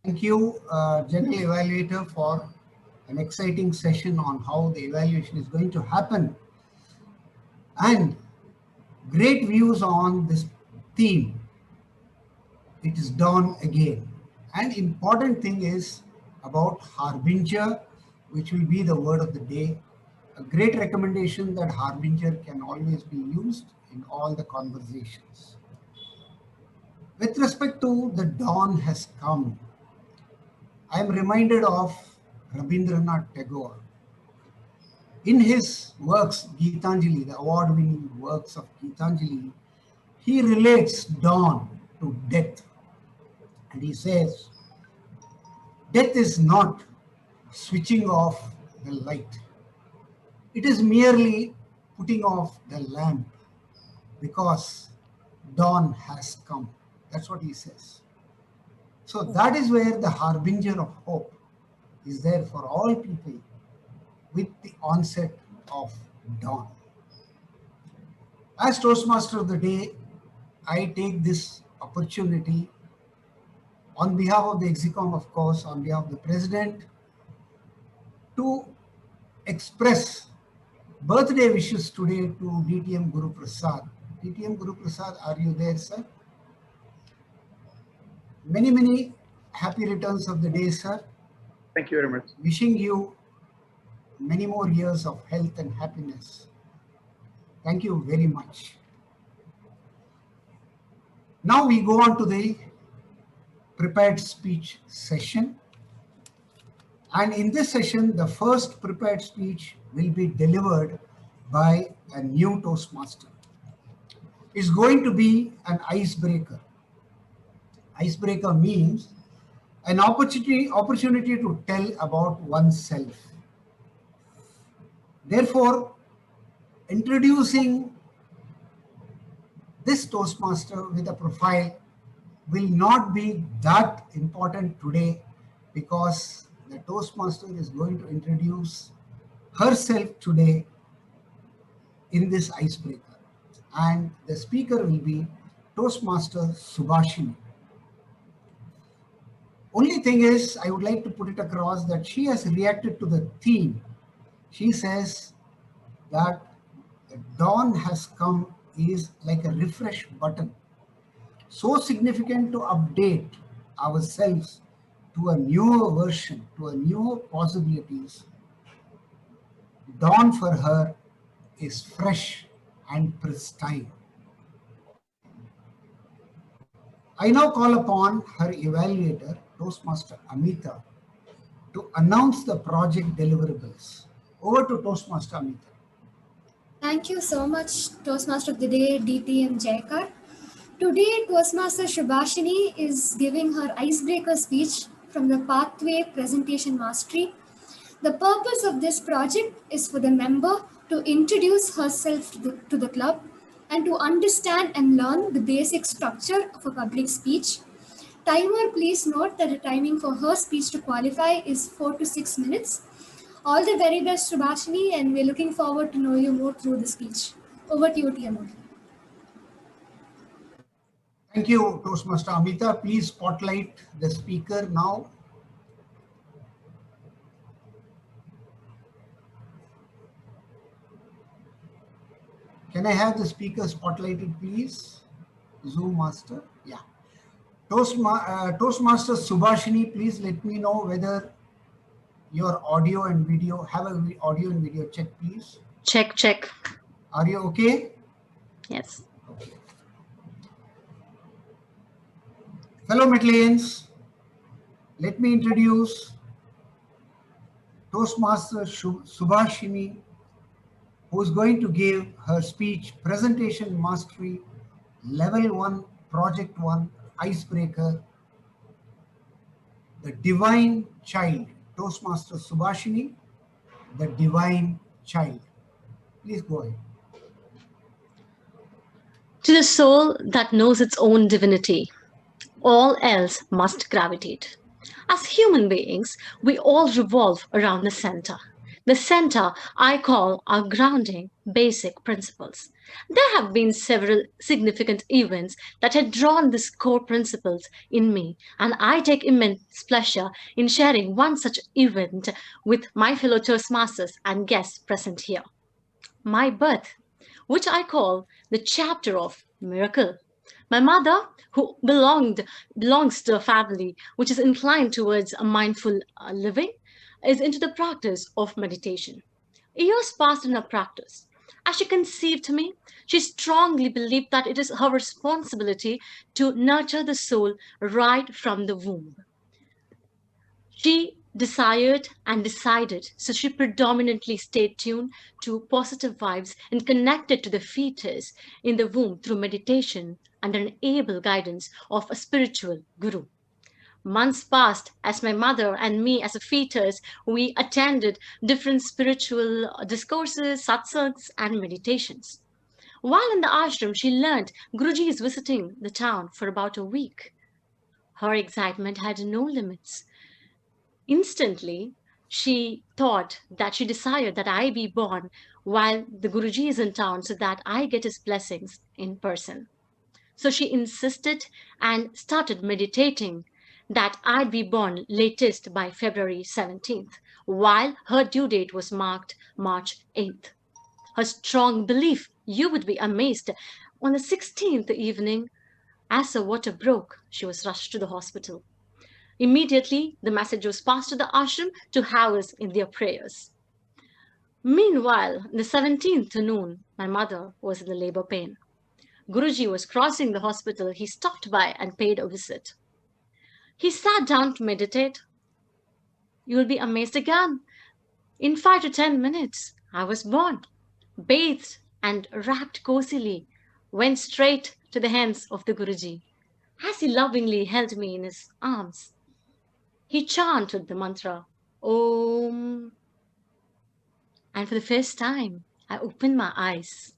Thank you, General Evaluator, for an exciting session on how the evaluation is going to happen, and great views on this theme. It is dawn again. And important thing is about harbinger, which will be the word of the day. A great recommendation that harbinger can always be used in all the conversations. With respect to the dawn has come, I am reminded of Rabindranath Tagore. In his works, Gitanjali, the award-winning works of Gitanjali, he relates dawn to death. And he says, death is not switching off the light. It is merely putting off the lamp because dawn has come. That's what he says. So that is where the harbinger of hope is there for all people with the onset of dawn. As Toastmaster of the Day, I take this opportunity on behalf of the Execom, of course, on behalf of the President, to express birthday wishes today to DTM Guru Prasad. DTM Guru Prasad, are you there, sir? Many, many happy returns of the day, sir.
Thank you very much.
Wishing you many more years of health and happiness. Thank you very much. Now we go on to the prepared speech session. And in this session, the first prepared speech will be delivered by a new Toastmaster. It's going to be an icebreaker. Icebreaker means an opportunity to tell about oneself. Therefore, introducing this Toastmaster with a profile will not be that important today, because the Toastmaster is going to introduce herself today in this icebreaker. And the speaker will be Toastmaster Subhashini. Only thing is, I would like to put it across that she has reacted to the theme. She says that the dawn has come is like a refresh button, so significant to update ourselves to a newer version, to a newer possibilities. Dawn for her is fresh and pristine. I now call upon her evaluator, Toastmaster Amita, to announce the project deliverables. Over to Toastmaster Amita.
Thank you so much, Toastmaster of the Day, DTM Jaikar. Today, Toastmaster Shubhashini is giving her icebreaker speech from the Pathway Presentation Mastery. The purpose of this project is for the member to introduce herself to the club and to understand and learn the basic structure of a public speech. Timer, please note that the timing for her speech to qualify is 4 to 6 minutes. All the very best, Shubhashini, and we're looking forward to know you more through the speech. Over to you, TMO.
Thank you, Toastmaster Amita. Please spotlight the speaker now. Can I have the speaker spotlighted, please? Zoom master. Yeah. Toastmaster Subhashini, please let me know whether your audio and video, have a audio and video check, please.
Check.
Are you okay?
Yes.
Okay. Fellow Medleyians, let me introduce Toastmaster Subhashini, who is going to give her speech, Presentation Mastery, Level 1, Project 1, Icebreaker, The Divine Child. Toastmaster Subhashini, The Divine Child. Please go ahead.
To the soul that knows its own divinity, all else must gravitate. As human beings, we all revolve around the center. The center I call our grounding basic principles. There have been several significant events that had drawn these core principles in me, and I take immense pleasure in sharing one such event with my fellow Toastmasters and guests present here. My birth, which I call the chapter of miracle. My mother, who belongs to a family which is inclined towards a mindful living, is into the practice of meditation. Years passed in her practice. As she conceived me, she strongly believed that it is her responsibility to nurture the soul right from the womb. She desired and decided, so she predominantly stayed tuned to positive vibes and connected to the fetus in the womb through meditation under an able guidance of a spiritual guru. Months passed as my mother and me as a fetus, we attended different spiritual discourses, satsangs, and meditations. While in the ashram, she learned Guruji is visiting the town for about a week. Her excitement had no limits. Instantly, she thought that she desired that I be born while the Guruji is in town so that I get his blessings in person. So she insisted and started meditating that I'd be born latest by February 17th, while her due date was marked March 8th. Her strong belief, you would be amazed. On the 16th evening, as her water broke, she was rushed to the hospital. Immediately, the message was passed to the ashram to have us in their prayers. Meanwhile, the 17th noon, my mother was in the labor pain. Guruji was crossing the hospital. He stopped by and paid a visit. He sat down to meditate. You'll be amazed again. In 5 to 10 minutes, I was born, bathed and wrapped cozily, went straight to the hands of the Guruji, as he lovingly held me in his arms. He chanted the mantra, Om. And for the first time, I opened my eyes.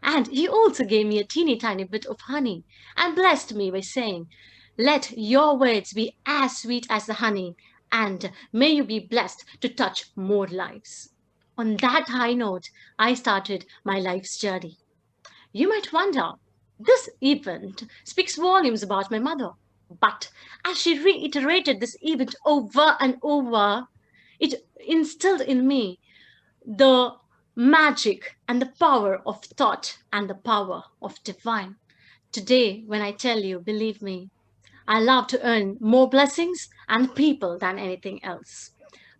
And he also gave me a teeny tiny bit of honey and blessed me by saying, let your words be as sweet as the honey, and may you be blessed to touch more lives. On that high note, I started my life's journey. You might wonder, this event speaks volumes about my mother. But as she reiterated this event over and over, it instilled in me the magic and the power of thought and the power of divine. Today, when I tell you, believe me, I love to earn more blessings and people than anything else.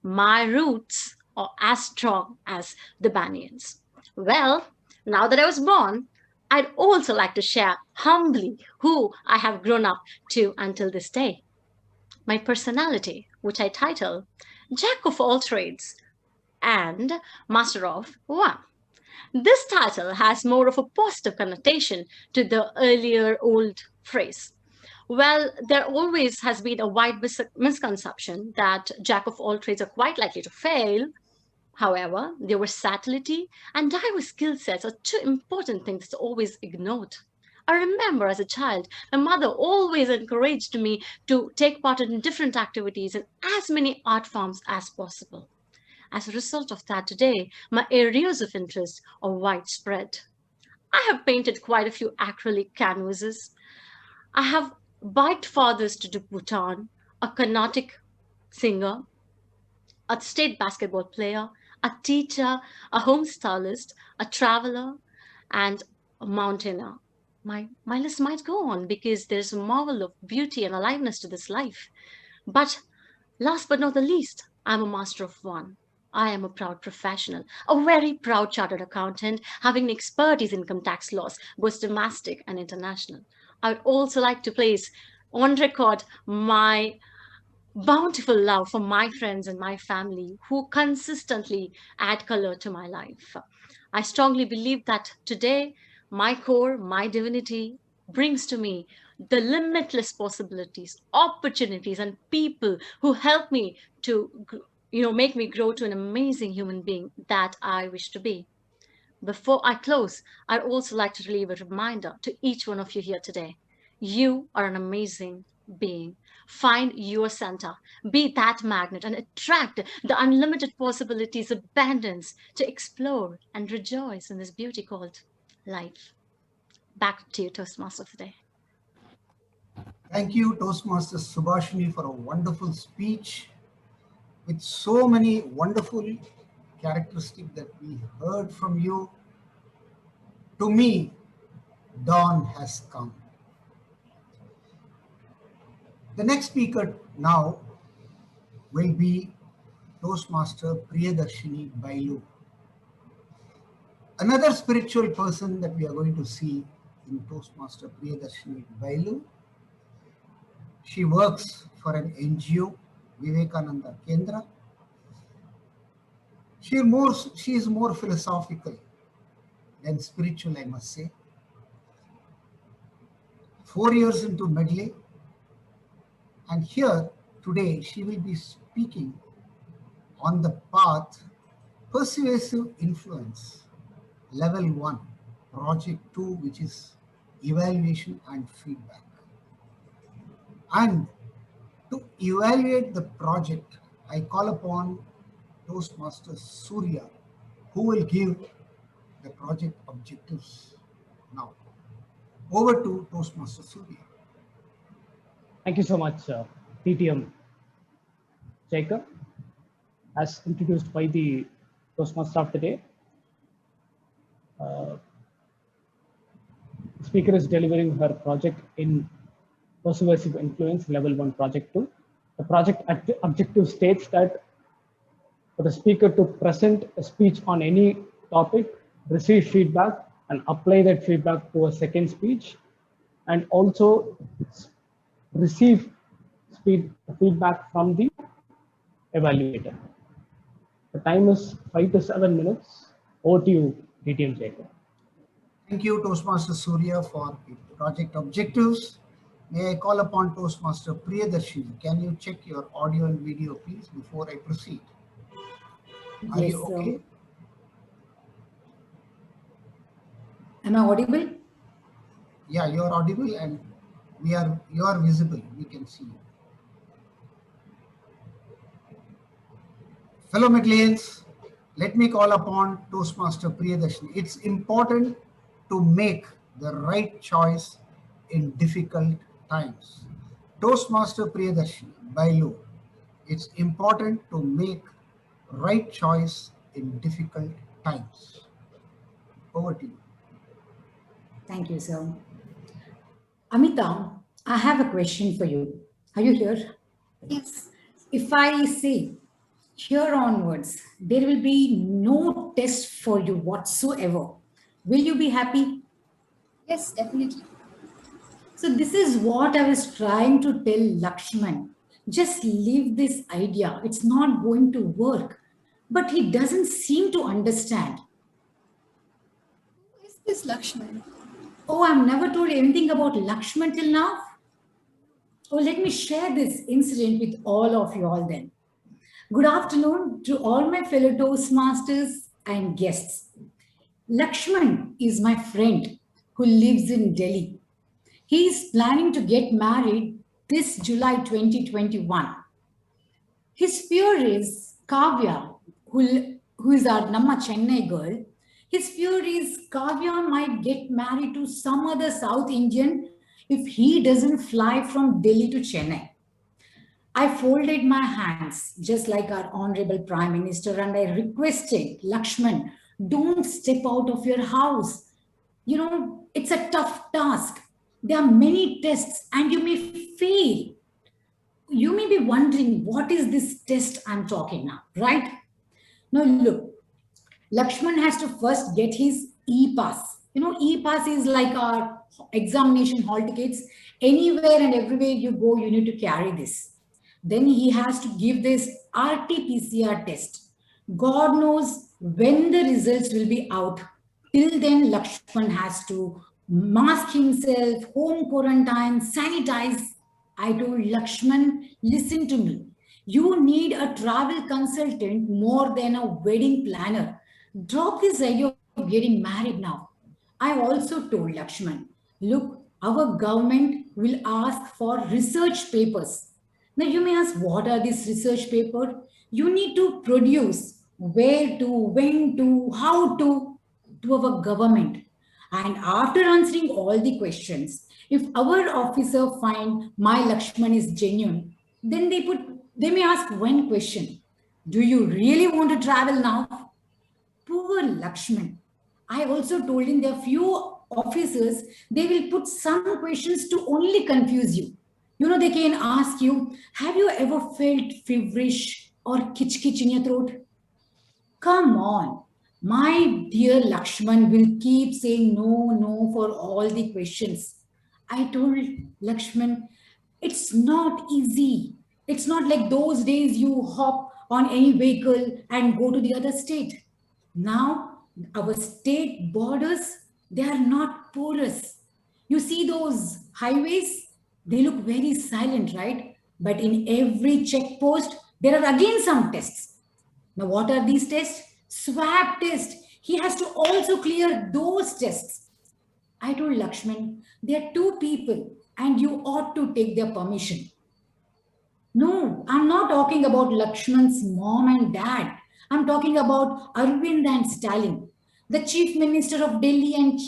My roots are as strong as the banyans. Well, now that I was born, I'd also like to share humbly who I have grown up to until this day. My personality, which I title Jack of all trades and Master of one. This title has more of a positive connotation to the earlier old phrase. Well, there always has been a wide misconception that Jack of all trades are quite likely to fail. However, their versatility and diverse skill sets are two important things that's always ignored. I remember as a child, my mother always encouraged me to take part in different activities in as many art forms as possible. As a result of that, today, my areas of interest are widespread. I have painted quite a few acrylic canvases. I have biked fathers to Bhutan, a Carnatic singer, a state basketball player, a teacher, a home stylist, a traveler, and a mountaineer. My list might go on because there's a marvel of beauty and aliveness to this life. But last but not the least, I'm a master of one. I am a proud professional, a very proud chartered accountant, having expertise in income tax laws, both domestic and international. I would also like to place on record my bountiful love for my friends and my family who consistently add color to my life. I strongly believe that today, my core, my divinity brings to me the limitless possibilities, opportunities, and people who help me to, make me grow to an amazing human being that I wish to be. Before I close, I'd also like to leave a reminder to each one of you here today. You are an amazing being. Find your center, be that magnet, and attract the unlimited possibilities, abundance to explore and rejoice in this beauty called life. Back to you, Toastmaster, today.
Thank you, Toastmaster Subhashini, for a wonderful speech with so many wonderful characteristics that we heard from you. To me, dawn has come. The next speaker now will be Toastmaster Priyadarshini Bailu. Another spiritual person that we are going to see in Toastmaster Priyadarshini Bailu. She works for an NGO, Vivekananda Kendra. She is more philosophical than spiritual, I must say. 4 years into Medley, and here today she will be speaking on the path Persuasive Influence, Level 1, Project 2, which is Evaluation and Feedback. And to evaluate the project, I call upon Toastmasters Surya, who will give the project objectives now. Over to Toastmaster Surya.
Thank you so much, TTM Jacob. As introduced by the Toastmaster of the day, the speaker is delivering her project in Persuasive Influence Level 1 Project 2. The project objective states that for the speaker to present a speech on any topic, receive feedback, and apply that feedback to a second speech, and also receive feedback from the evaluator. The time is 5 to 7 minutes. Over to you, DTM Jacob.
Thank you, Toastmaster Surya, for the project objectives. May I call upon Toastmaster Priyadarshini? Can you check your audio and video, please, before I proceed? Are
Yes,
you okay?
Am I audible?
Yeah, you are audible and you are visible. We can see you. Fellow Medleyians, let me call upon Toastmaster Priyadarshini. It's important to make the right choice in difficult times. Toastmaster Priyadarshini, by law, it's important to make right choice in difficult times. Over to you.
Thank you, sir. Amita, I have a question for you. Are you here?
Yes.
If I say here onwards, there will be no test for you whatsoever, will you be happy?
Yes, definitely.
So this is what I was trying to tell Lakshman. Just leave this idea. It's not going to work. But he doesn't seem to understand.
Who is this Lakshman?
Oh, I've never told anything about Lakshman till now. Oh, let me share this incident with all of you all then. Good afternoon to all my fellow Toastmasters and guests. Lakshman is my friend who lives in Delhi. He is planning to get married this July 2021. His fear is Kavya, who is our Namma Chennai girl. His fear is Kavya might get married to some other South Indian if he doesn't fly from Delhi to Chennai. I folded my hands, just like our Honorable Prime Minister, and I requested, Lakshman, don't step out of your house. You know, it's a tough task. There are many tests and you may fail. You may be wondering, what is this test I'm talking now, right? Now look, Lakshman has to first get his e-pass. You know, e-pass is like our examination hall tickets. Anywhere and everywhere you go, you need to carry this. Then he has to give this RT-PCR test. God knows when the results will be out. Till then, Lakshman has to mask himself, home quarantine, sanitize. I told Lakshman, listen to me. You need a travel consultant more than a wedding planner. Drop this idea of getting married now. I also told Lakshman, look, our government will ask for research papers. Now you may ask, what are these research papers? You need to produce where to, when to, how to our government. And after answering all the questions, if our officer find my Lakshman is genuine, then they may ask one question. Do you really want to travel now? Poor Lakshman. I also told him there are few officers, they will put some questions to only confuse you. You know, they can ask you, have you ever felt feverish or kitch in your throat? Come on. My dear Lakshman will keep saying no for all the questions. I told Lakshman, it's not easy. It's not like those days you hop on any vehicle and go to the other state. Now, our state borders, they are not porous. You see those highways, they look very silent, right? But in every checkpost, there are again some tests. Now, what are these tests? Swab test. He has to also clear those tests. I told Lakshman, there are two people and you ought to take their permission. No, I'm not talking about Lakshman's mom and dad. I'm talking about Arvind and Stalin, the chief minister of Delhi and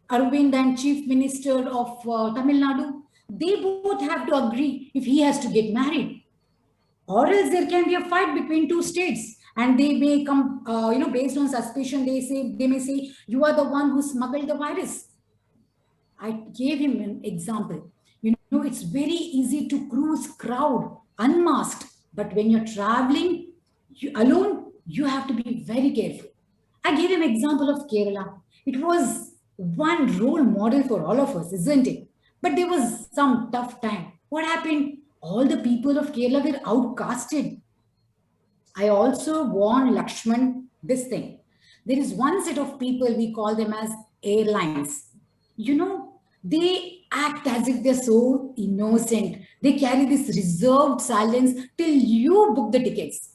Arvind and chief minister of Tamil Nadu. They both have to agree if he has to get married, or else there can be a fight between two states, and they may come, based on suspicion. They may say you are the one who smuggled the virus. I gave him an example. It's very easy to cruise crowd unmasked, but when you're traveling alone, you have to be very careful. I gave him example of Kerala. It was one role model for all of us, isn't it? But there was some tough time. What happened? All the people of Kerala were outcasted. I also warned Lakshman this thing. There is one set of people, we call them as airlines. They act as if they're so innocent. They carry this reserved silence till you book the tickets.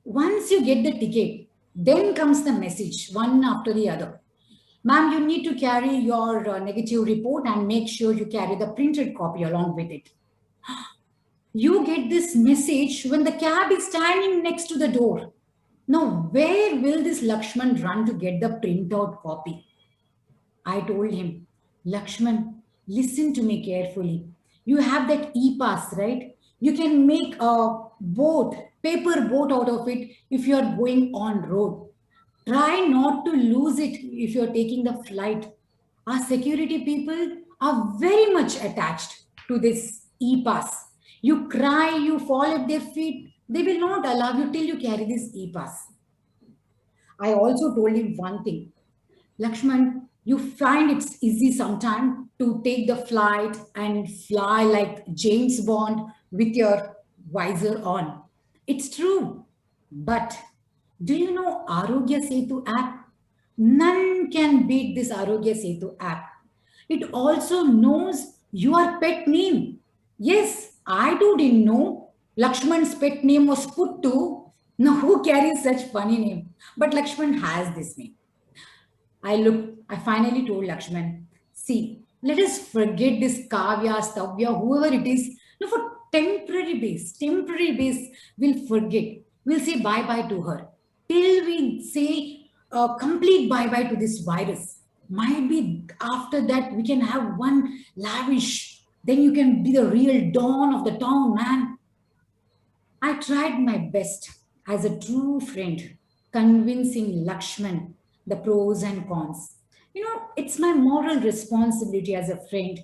Once you get the ticket, then comes the message, one after the other. Ma'am, you need to carry your negative report and make sure you carry the printed copy along with it. You get this message when the cab is standing next to the door. Now, where will this Lakshman run to get the printout copy? I told him, Lakshman, listen to me carefully. You have that e-pass, right? You can make a boat, paper boat out of it if you are going on road. Try not to lose it if you're taking the flight. Our security people are very much attached to this e-pass. You cry, you fall at their feet, they will not allow you till you carry this e-pass. I also told him one thing. Lakshman, you find it's easy sometimes to take the flight and fly like James Bond with your visor on. It's true. But do you know Arogya Setu app? None can beat this Arogya Setu app. It also knows your pet name. Yes, I too didn't know Lakshman's pet name was Puttu. Now who carries such funny name? But Lakshman has this name. I finally told Lakshman, see, let us forget this Kavya, Stavya, whoever it is. No, for temporary base, we'll forget. We'll say bye-bye to her. Till we say complete bye-bye to this virus. Might be after that we can have one lavish. Then you can be the real dawn of the town, man. I tried my best as a true friend, convincing Lakshman the pros and cons. It's my moral responsibility as a friend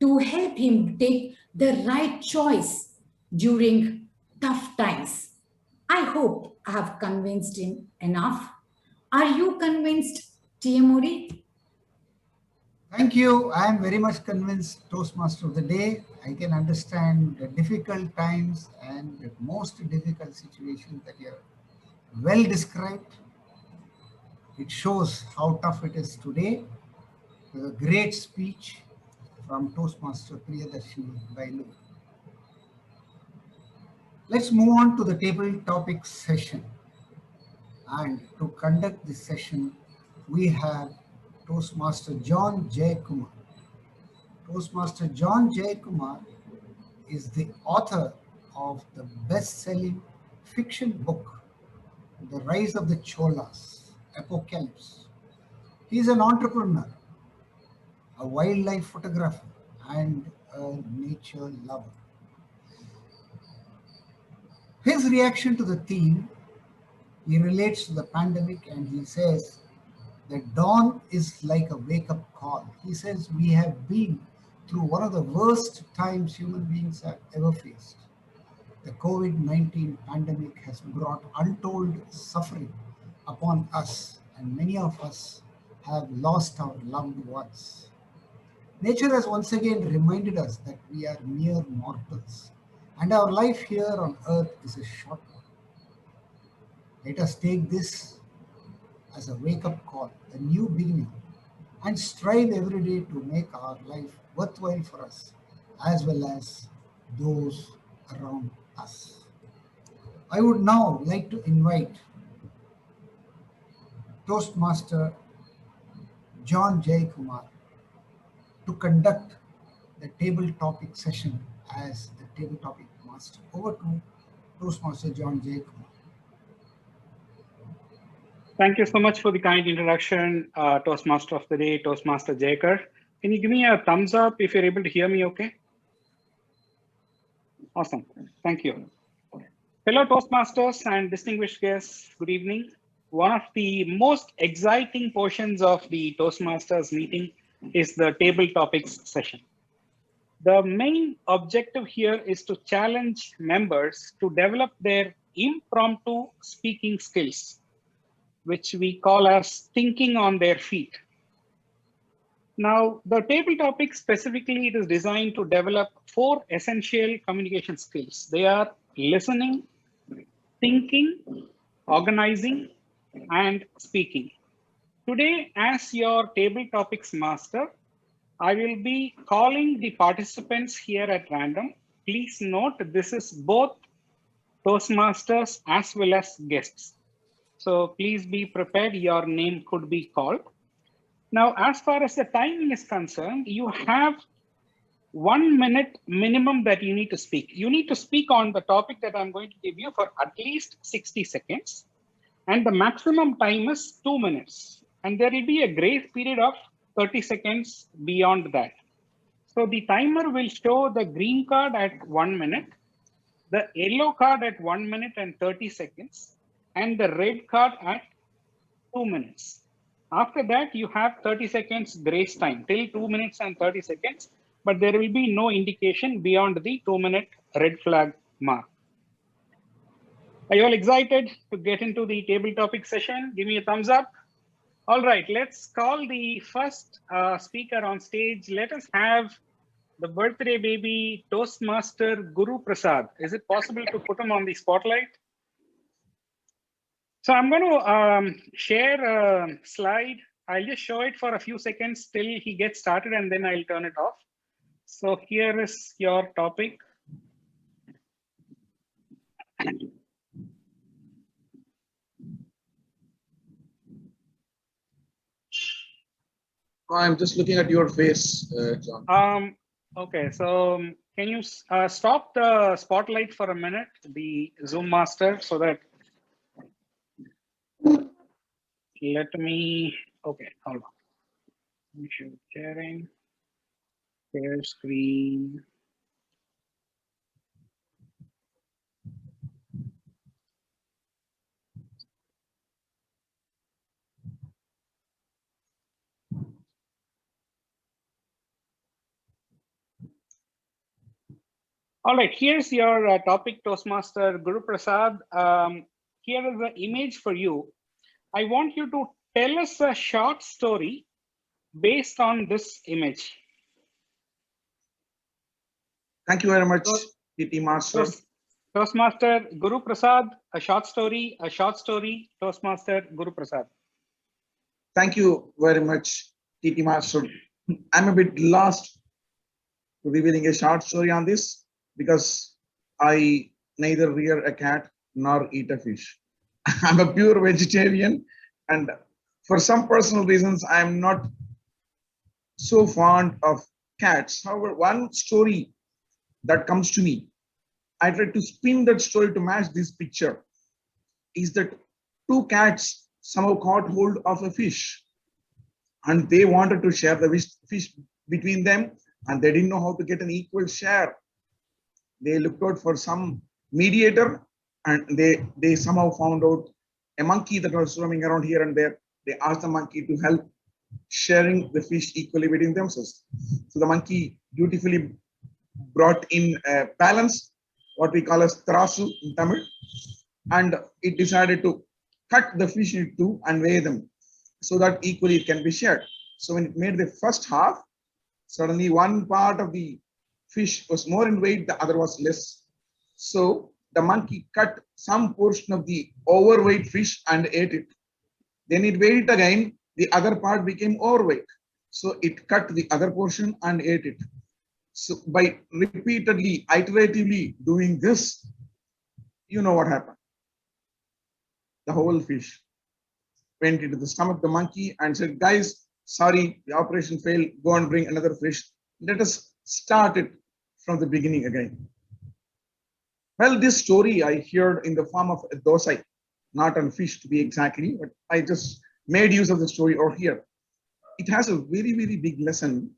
to help him take the right choice during tough times. I hope I have convinced him enough. Are you convinced, TMOD?
Thank you. I am very much convinced, Toastmaster of the day. I can understand the difficult times and the most difficult situations that you have well described. It shows how tough it is today. It was a great speech from Toastmaster Priyadarshini Bailu. Let's move on to the table topics session. And to conduct this session, we have Toastmaster John Jayakumar. Toastmaster John Jayakumar is the author of the best-selling fiction book, The Rise of the Cholas, Apocalypse. He is an entrepreneur, a wildlife photographer, and a nature lover. His reaction to the theme, he relates to the pandemic and he says that dawn is like a wake-up call. He says we have been through one of the worst times human beings have ever faced. The COVID-19 pandemic has brought untold suffering upon us, and many of us have lost our loved ones. Nature has once again reminded us that we are mere mortals, and our life here on earth is a short one. Let us take this as a wake-up call, a new beginning, and strive every day to make our life worthwhile for us, as well as those around us. I would now like to invite Toastmaster John Jayakumar to conduct the table topic session as the table topic master. Over to Toastmaster John J. Kumar.
Thank you so much for the kind introduction, Toastmaster of the Day, Toastmaster Jaker. Can you give me a thumbs up if you're able to hear me okay? Awesome. Thank you. Fellow Toastmasters and distinguished guests, good evening. One of the most exciting portions of the Toastmasters meeting is the table topics session. The main objective here is to challenge members to develop their impromptu speaking skills, which we call as thinking on their feet. Now, the table topic specifically, it is designed to develop 4 essential communication skills. They are listening, thinking, organizing, and speaking. Today, as your table topics master, I will be calling the participants here at random. Please note this is both Toastmasters as well as guests. So please be prepared, your name could be called. Now, as far as the timing is concerned, you have 1 minute minimum that you need to speak. You need to speak on the topic that I'm going to give you for at least 60 seconds. And the maximum time is 2 minutes. And there will be a grace period of 30 seconds beyond that. So the timer will show the green card at 1 minute, the yellow card at 1 minute and 30 seconds, and the red card at 2 minutes. After that, you have 30 seconds grace time till 2 minutes and 30 seconds, but there will be no indication beyond the 2 minute red flag mark. Are you all excited to get into the table topic session? Give me a thumbs up. All right, let's call the first speaker on stage. Let us have the birthday baby Toastmaster Guru Prasad. Is it possible to put him on the spotlight? So I'm going to share a slide. I'll just show it for a few seconds till he gets started and then I'll turn it off. So here is your topic.
I'm just looking at your face, John.
Okay, so can you stop the spotlight for a minute, the Zoom master, so that let me, okay, hold on. Let me show sharing, share screen. All right, here's your topic, Toastmaster Guru Prasad. Here is the image for you. I want you to tell us a short story based on this image.
Thank you very much, PT Master.
Toastmaster Guru Prasad, a short story, Toastmaster Guru Prasad.
Thank you very much, PT Master. I'm a bit lost to revealing a short story on this because I neither rear a cat nor eat a fish. I'm a pure vegetarian, and for some personal reasons, I'm not so fond of cats. However, one story that comes to me, I try to spin that story to match this picture, is that 2 cats somehow caught hold of a fish and they wanted to share the fish between them, and they didn't know how to get an equal share. They looked out for some mediator, and they somehow found out a monkey that was roaming around here and there. They asked the monkey to help sharing the fish equally between themselves. So the monkey dutifully brought in a balance, what we call as trasu in Tamil, and it decided to cut the fish in 2 and weigh them so that equally it can be shared. So when it made the first half, suddenly one part of the fish was more in weight, the other was less. So the monkey cut some portion of the overweight fish and ate it. Then it weighed it again, the other part became overweight. So it cut the other portion and ate it. So by repeatedly, iteratively doing this, you know what happened. The whole fish went into the stomach of the monkey and said, guys, sorry, the operation failed, go and bring another fish. Let us start it from the beginning again. Well, this story I heard in the form of a dosai, not on fish to be exactly, but I just made use of the story over here. It has a very, very big lesson.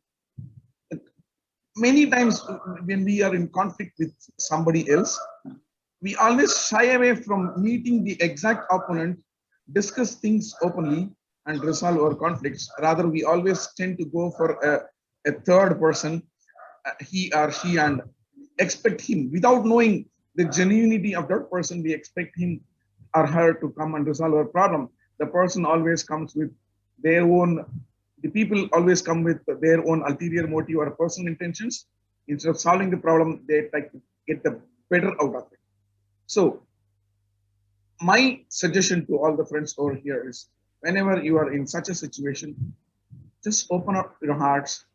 Many times when we are in conflict with somebody else, we always shy away from meeting the exact opponent, discuss things openly, and resolve our conflicts. Rather, we always tend to go for a third person, he or she, and expect him without knowing the genuinity of that person. We expect him or her to come and resolve our problem. The person always comes with their own, the people always come with their own ulterior motive or personal intentions. Instead of solving the problem, they try to get the better out of it. So my suggestion to all the friends over here is, whenever you are in such a situation, just open up your hearts,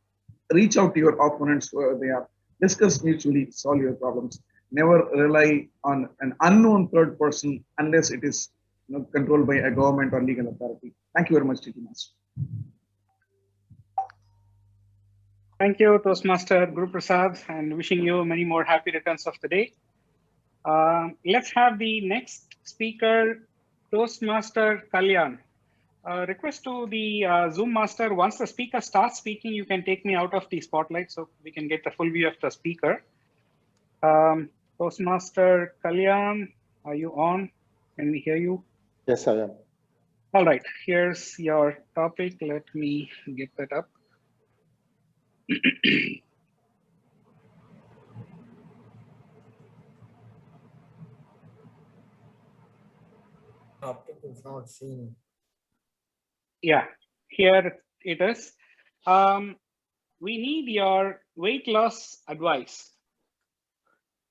reach out to your opponents where they are, discuss mutually, solve your problems. Never rely on an unknown third person unless it is controlled by a government or legal authority. Thank you very much, TT Master.
Thank you, Toastmaster Guru Prasad, and wishing you many more happy returns of the day. Let's have the next speaker, Toastmaster Kalyan. Request to the Zoom master, once the speaker starts speaking, you can take me out of the spotlight so we can get the full view of the speaker. Toastmaster Kalyan, are you on? Can we hear you?
Yes, I am.
All right, here's your topic. Let me get that up.
Topic is not seen.
Yeah, here it is. We need your weight loss advice.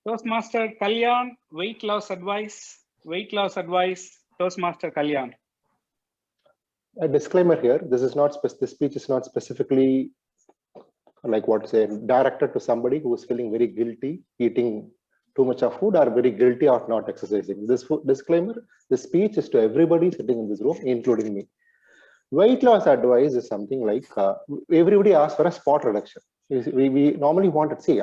Toastmaster Kalyan, weight loss advice, Toastmaster Kalyan.
A disclaimer here, this speech is not specifically like what say directed to somebody who is feeling very guilty eating too much of food or very guilty of not exercising. This disclaimer, the speech is to everybody sitting in this room, including me. Weight loss advice is something like everybody asks for a spot reduction. We normally wanted, see,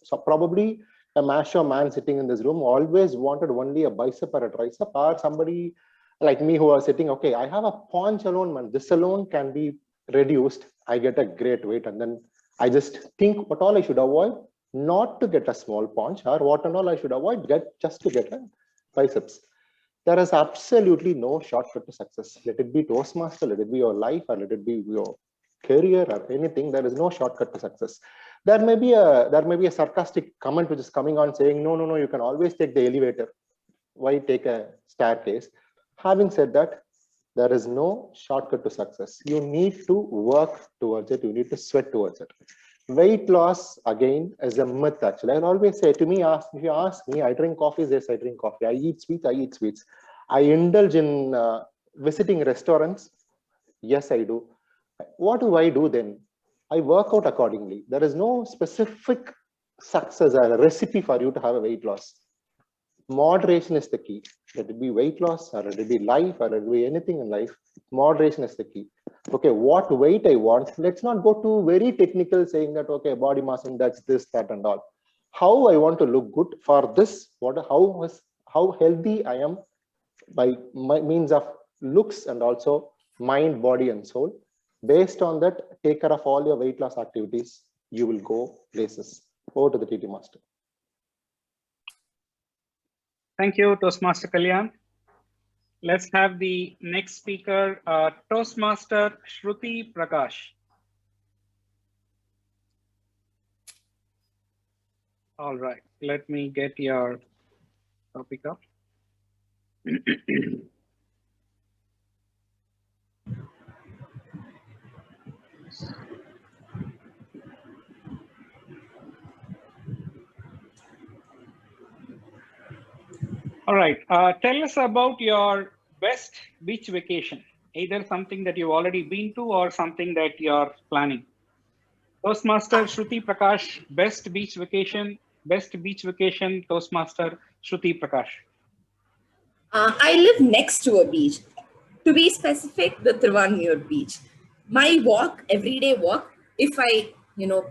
so probably a macho man sitting in this room always wanted only a bicep or a tricep, or somebody like me who was sitting, okay, I have a paunch alone, man, this alone can be reduced. I get a great weight, and then I just think what all I should avoid, not to get a small paunch, or what and all I should avoid, just to get a biceps. There is absolutely no shortcut to success. Let it be Toastmaster, let it be your life, or let it be your career or anything. There is no shortcut to success. There may be a sarcastic comment which is coming on saying, no, you can always take the elevator. Why take a staircase? Having said that, there is no shortcut to success. You need to work towards it. You need to sweat towards it. Weight loss, again, is a myth, actually. I'll always say, to me, if you ask me, I drink coffee, yes, I drink coffee. I eat sweets, I eat sweets. I indulge in visiting restaurants, yes, I do. What do I do then? I work out accordingly. There is no specific success or a recipe for you to have a weight loss. Moderation is the key. Let it be weight loss, or let it be life, or let it be anything in life. Moderation is the key. Okay, what weight I want, let's not go to very technical saying that, okay, body mass index, this, that, and all. How I want to look good for this, how healthy I am by means of looks and also mind, body, and soul. Based on that, take care of all your weight loss activities. You will go places. Over to the TT Master.
Thank you, Toastmaster Kalyan. Let's have the next speaker, Toastmaster Shruti Prakash. All right, let me get your topic up. All right, tell us about your best beach vacation, either something that you've already been to or something that you're planning. Toastmaster Shruti Prakash, best beach vacation, Toastmaster Shruti Prakash.
I live next to a beach. To be specific, the Thiruvanmiyur beach. My walk, everyday walk, if I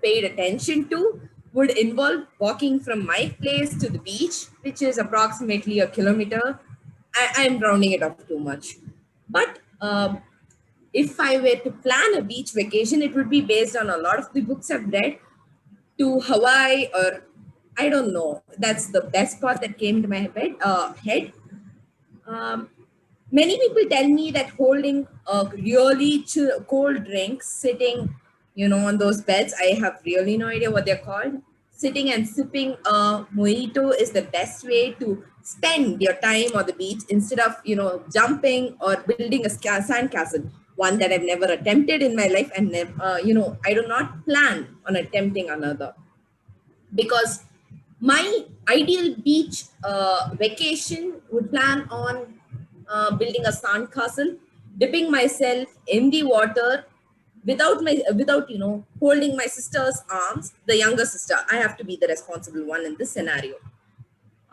paid attention to would involve walking from my place to the beach, which is approximately a kilometer. I'm rounding it up too much. But if I were to plan a beach vacation, it would be based on a lot of the books I've read, to Hawaii, or I don't know. That's the best part that came to my head. Um, Many people tell me that holding a really cold drink, sitting, on those beds, I have really no idea what they're called. Sitting and sipping a mojito is the best way to spend your time on the beach instead of, jumping or building a sandcastle, one that I've never attempted in my life. And, I do not plan on attempting another, because my ideal beach vacation would plan on building a sandcastle, dipping myself in the water without holding my sister's arms, the younger sister. I have to be the responsible one in this scenario.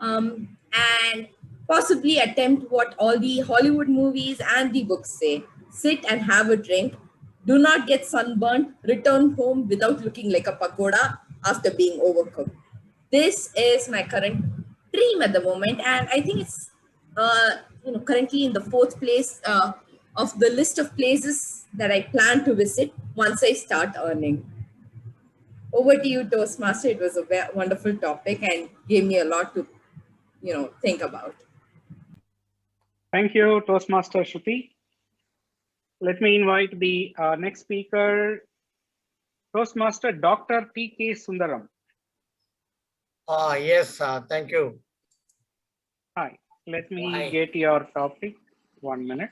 And possibly attempt what all the Hollywood movies and the books say: sit and have a drink, do not get sunburned, return home without looking like a pagoda after being overcooked. This is my current dream at the moment, and I think it's currently in the fourth place of the list of places that I plan to visit once I start earning. Over to you, Toastmaster. It was a wonderful topic and gave me a lot to think about.
Thank you, Toastmaster Shruti. Let me invite the next speaker, Toastmaster Dr. T.K. Sundaram.
Yes, thank you.
Hi, let me get your topic. 1 minute.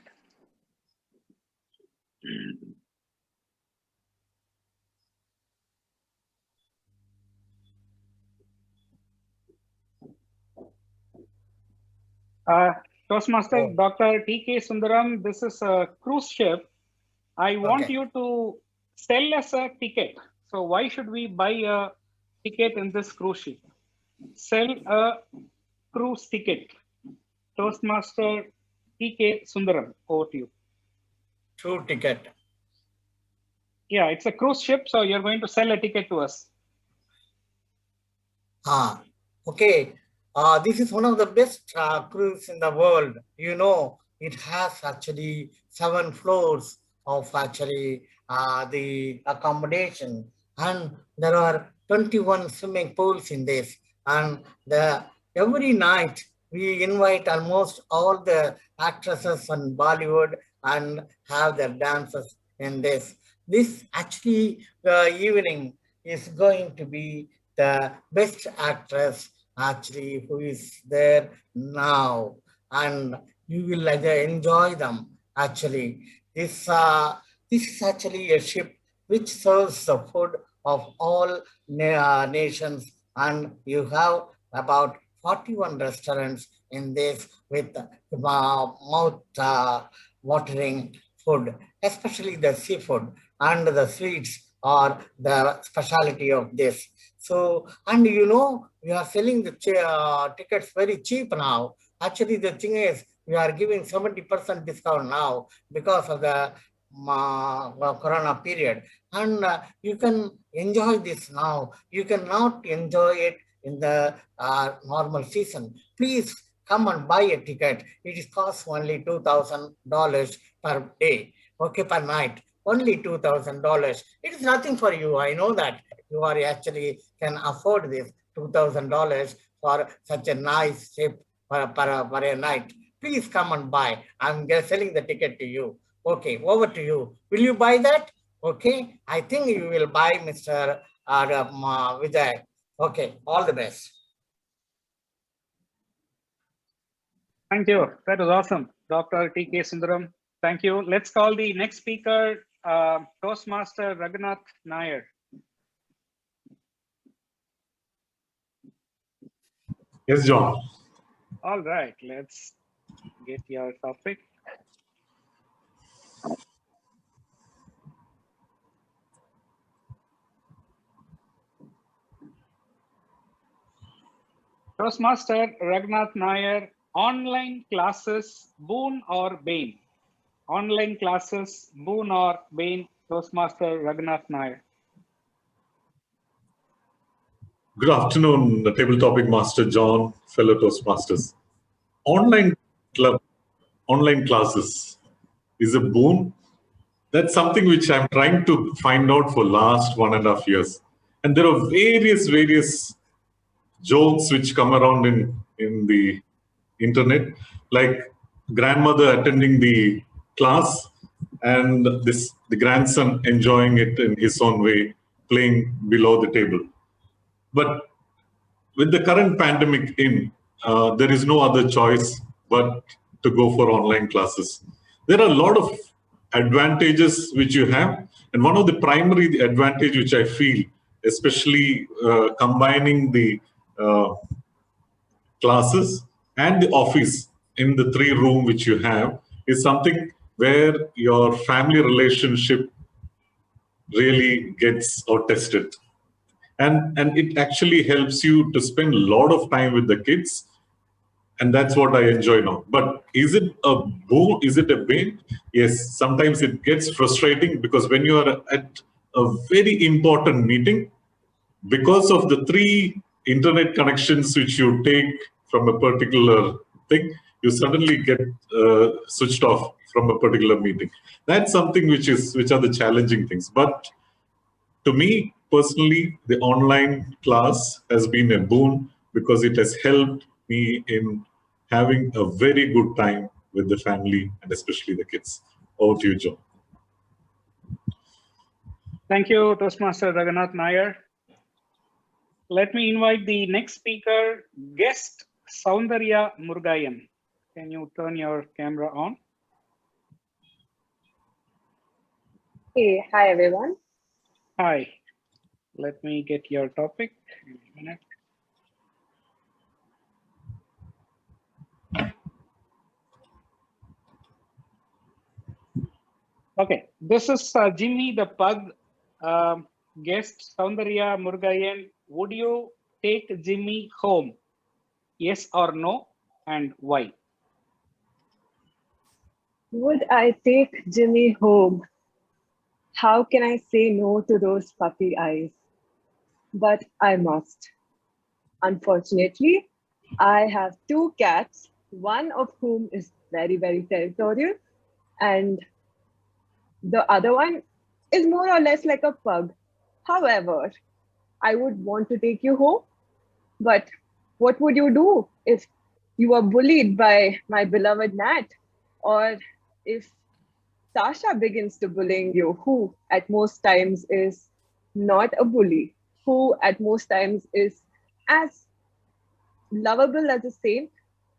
Toastmaster Dr. T.K. Sundaram, this is a cruise ship. I want you to sell us a ticket. So why should we buy a ticket in this cruise ship? Sell a cruise ticket. Toastmaster T.K. Sundaram, over to you.
True ticket.
Yeah, it's a cruise ship, so you're going to sell a ticket to us.
Okay. This is one of the best cruise in the world. It has actually 7 floors of actually the accommodation, and there are 21 swimming pools in this. And every night we invite almost all the actresses in Bollywood and have their dances in this. This actually evening is going to be the best actress actually who is there now, and you will enjoy them. Actually, this is actually a ship which serves the food of all nations, and you have about 41 restaurants in this with mouth watering food, especially the seafood, and the sweets are the specialty of this. So, and we are selling the tickets very cheap now. Actually, the thing is, we are giving 70% discount now because of the corona period. And you can enjoy this now. You cannot enjoy it in the normal season. Please come and buy a ticket. It costs only $2,000 per day, okay, per night. Only $2,000. It is nothing for you. I know that you are actually can afford this $2,000 for such a nice ship for a night. Please come and buy. I'm just selling the ticket to you. Okay, over to you. Will you buy that? Okay, I think you will buy, Mr. Vijay. Okay, all the best.
Thank you. That was awesome, Dr. T.K. Sundaram. Thank you. Let's call the next speaker, Toastmaster Raghunath Nair.
Yes, John.
All right, let's get your topic. Toastmaster Raghunath Nair, online classes, boon or bane? Online classes, boon or bane? Toastmaster Raghunath Nair.
Good afternoon, Table Topic Master John, fellow Toastmasters. Online club, online classes is a boon. That's something which I'm trying to find out for last 1.5 years. And there are various jokes which come around in the internet, like grandmother attending the class and the grandson enjoying it in his own way, playing below the table. But with the current pandemic there is no other choice but to go for online classes. There are a lot of advantages which you have, and one of the primary advantage which I feel, especially combining the classes and the office in the 3 room which you have, is something where your family relationship really gets or tested. And it actually helps you to spend a lot of time with the kids, and that's what I enjoy now. But is it a boon? Is it a bane? Yes, sometimes it gets frustrating, because when you are at a very important meeting, because of the 3 internet connections which you take from a particular thing, you suddenly get switched off from a particular meeting. That's something which are the challenging things. But to me personally, the online class has been a boon, because it has helped me in having a very good time with the family and especially the kids. Over to you, John.
Thank you, Toastmaster Raghunath Nair. Let me invite the next speaker, guest Soundarya Murugayan. Can you turn your camera on?
Hey, hi everyone.
Hi. Let me get your topic. In a minute. Okay, this is Jimmy the Pug. Guest Soundarya Murugayan. Would you take Jimmy home? Yes or no, and why?
Would I take Jimmy home? How can I say no to those puppy eyes? But I must. Unfortunately, I have 2 cats, one of whom is very territorial, and the other one is more or less like a pug. However, I would want to take you home, but what would you do if you were bullied by my beloved Nat? Or if Sasha begins to bullying you, who at most times is not a bully, who at most times is as lovable as a saint,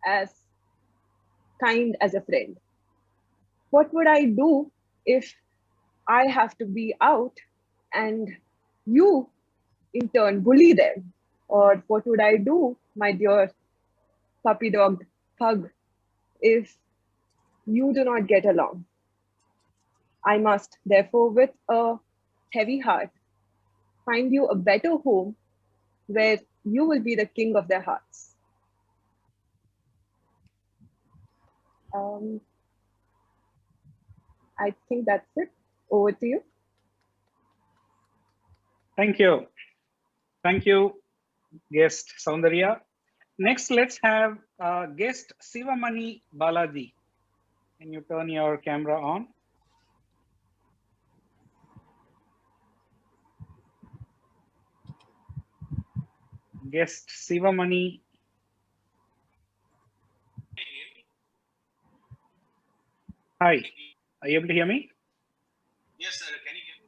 as kind as a friend? What would I do if I have to be out and you in turn bully them? Or what would I do, my dear puppy dog pug, if you do not get along? I must, therefore, with a heavy heart, find you a better home where you will be the king of their hearts. I think that's it. Over to you.
Thank you. Thank you, guest Soundarya. Next, let's have guest Sivamani Balaji. Can you turn your camera on? Guest Sivamani. Hi, are you able to hear me?
Yes, sir. Can you hear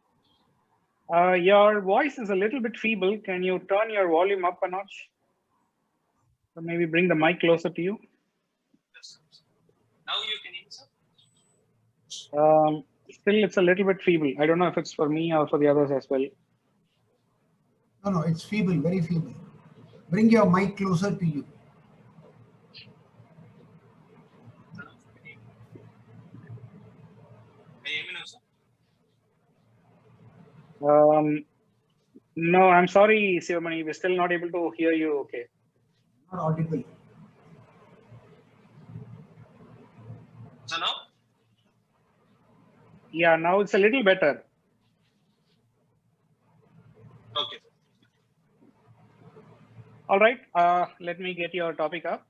me?
Your voice is a little bit feeble. Can you turn your volume up a notch? Or maybe bring the mic closer to you.
Yes, sir. Now you can hear me, sir?
Still, it's a little bit feeble. I don't know if it's for me or for the others as well.
No, it's feeble, very feeble. Bring your mic closer to you.
Can you hear me now, sir?
No, I'm sorry, Sivamani. We're still not able to hear you. Okay.
Not audible.
So now?
Yeah, now it's a little better.
Okay.
All right, let me get your topic up.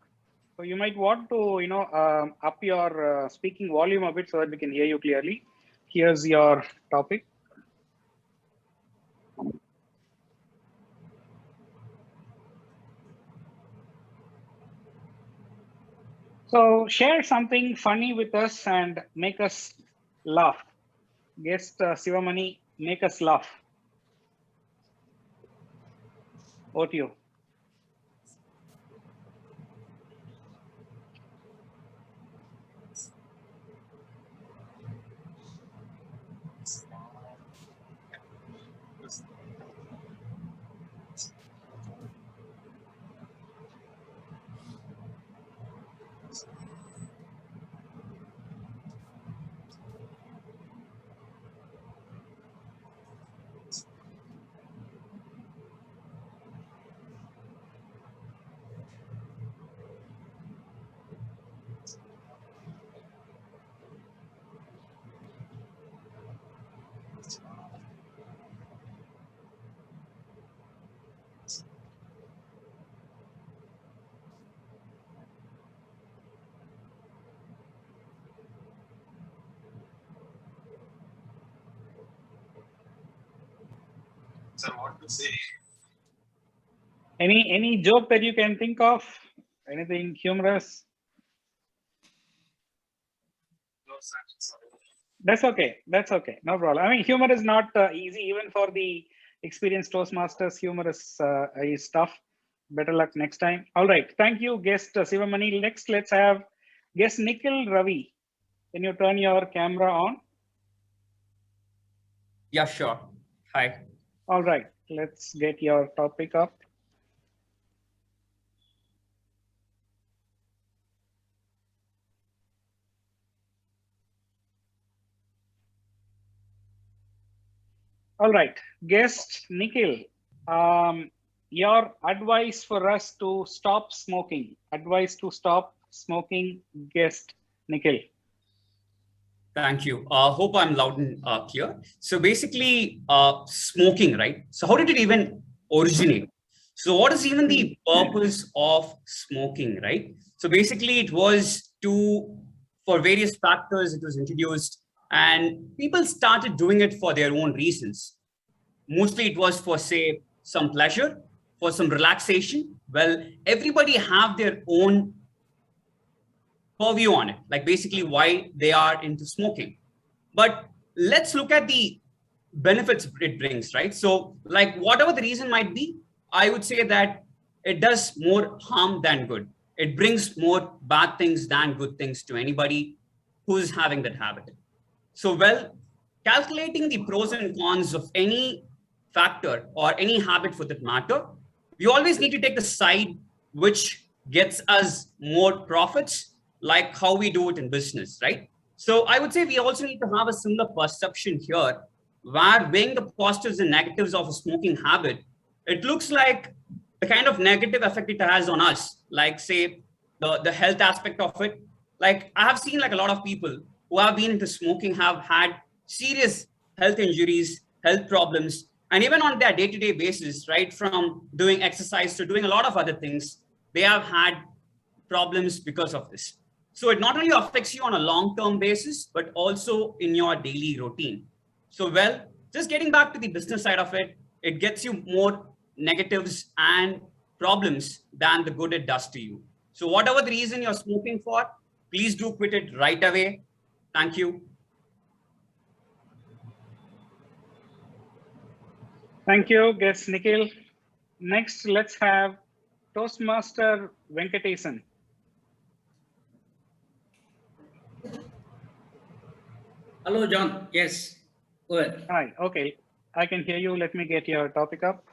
So you might want to, up your speaking volume a bit so that we can hear you clearly. Here's your topic. So share something funny with us and make us laugh. Guest Sivamani, make us laugh. Over to you.
Sir, what to say?
Any joke that you can think of? Anything humorous?
No, sir. Sorry.
That's okay. That's okay. No problem. I mean, humor is not easy even for the experienced Toastmasters. Humor is tough. Better luck next time. All right. Thank you, guest Sivamani. Next, let's have guest Nikhil Ravi. Can you turn your camera on?
Yeah, sure. Hi.
All right. Let's get your topic up. All right, guest Nikhil, your advice for us to stop smoking. Advice to stop smoking, guest Nikhil.
Thank you. Hope I'm loud and clear. So basically, smoking, right? So how did it even originate? So what is even the purpose of smoking, right? So basically, it was for various factors, it was introduced, and people started doing it for their own reasons. Mostly it was for, say, some pleasure, for some relaxation. Well, everybody have their own purview on it, like basically why they are into smoking. But let's look at the benefits it brings, right? So like whatever the reason might be, I would say that it does more harm than good. It brings more bad things than good things to anybody who's having that habit. So, well, calculating the pros and cons of any factor or any habit for that matter, we always need to take the side which gets us more profits, like how we do it in business, right? So I would say we also need to have a similar perception here, where weighing the positives and negatives of a smoking habit, it looks like the kind of negative effect it has on us, like say the health aspect of it. Like I have seen like a lot of people who have been into smoking have had serious health injuries, health problems, and even on their day-to-day basis, right, from doing exercise to doing a lot of other things, they have had problems because of this. So it not only affects you on a long-term basis, but also in your daily routine. So, well, just getting back to the business side of it, it gets you more negatives and problems than the good it does to you. So whatever the reason you're smoking for, please do quit it right away. Thank you.
Thank you, guest Nikhil. Next, let's have Toastmaster Venkatesan.
Hello, John. Yes, go ahead.
Hi, okay. I can hear you. Let me get your topic up.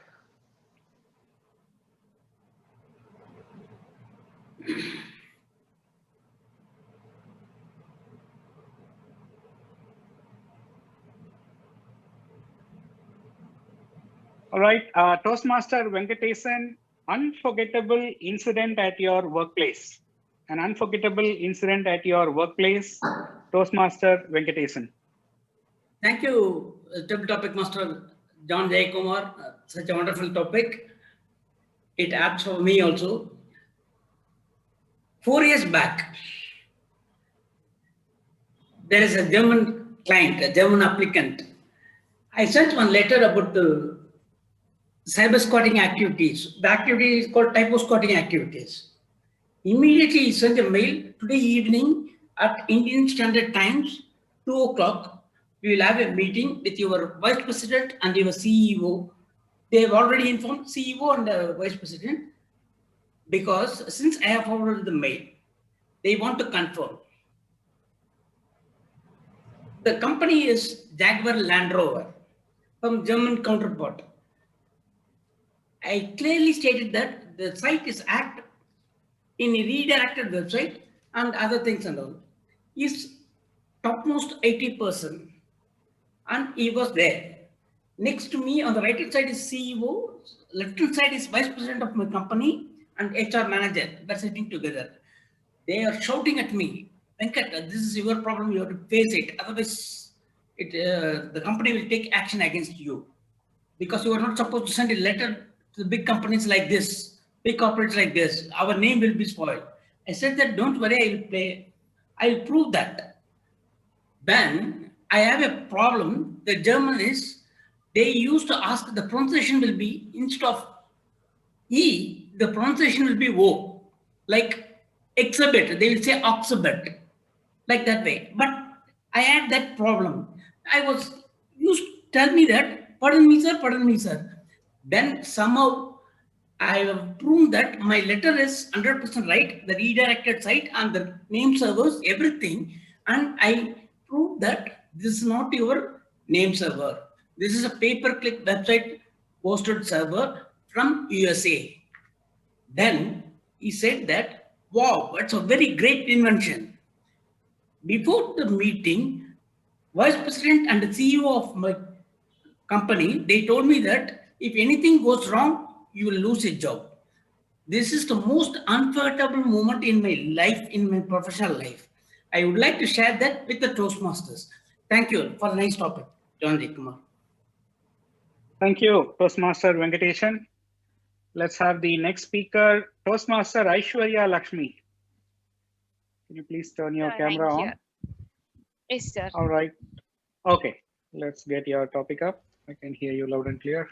All right, Toastmaster Venkatesan, unforgettable incident at your workplace. An unforgettable incident at your workplace, Toastmaster Venkatesan.
Thank you, Topic Master John Jayakumar. Such a wonderful topic. it acts for me also. 4 years back, there is a German client, a German applicant. I sent one letter about the cyber squatting activities. The activity is called typo squatting activities. Immediately he sent a mail today evening at Indian Standard Times, 2 o'clock. We will have a meeting with your vice president and your CEO. They have already informed CEO and vice president because since I have forwarded the mail, they want to confirm. The company is Jaguar Land Rover from German counterpart. I clearly stated that the site is act in a redirected website and other things and all. Is topmost 80%, and he was there. Next to me on the right hand side is CEO, left hand side is vice president of my company and HR manager. They're sitting together. They are shouting at me, Venkat, this is your problem, you have to face it. Otherwise, the company will take action against you. Because you are not supposed to send a letter to the big companies like this, big corporates like this. Our name will be spoiled. I said that don't worry, I'll prove that. Then I have a problem. The German is, they used to ask the pronunciation will be, instead of E, the pronunciation will be O. Like exhibit, they will say oxibit, like that way. But I had that problem. I was used to tell me that, pardon me, sir. Then somehow I have proven that my letter is 100% right, the redirected site and the name servers, everything. And I proved that this is not your name server. This is a pay-per-click website hosted server from USA. Then he said that, wow, that's a very great invention. Before the meeting, vice president and the CEO of my company, they told me that if anything goes wrong, you will lose your job. This is the most unforgettable moment in my life, in my professional life. I would like to share that with the Toastmasters. Thank you for a nice topic, John J. Kumar.
Thank you, Toastmaster Venkateshan. Let's have the next speaker, Toastmaster Aishwarya Lakshmi. Can you please turn your camera on?
Yes, sir.
All right. Okay, let's get your topic up. I can hear you loud and clear.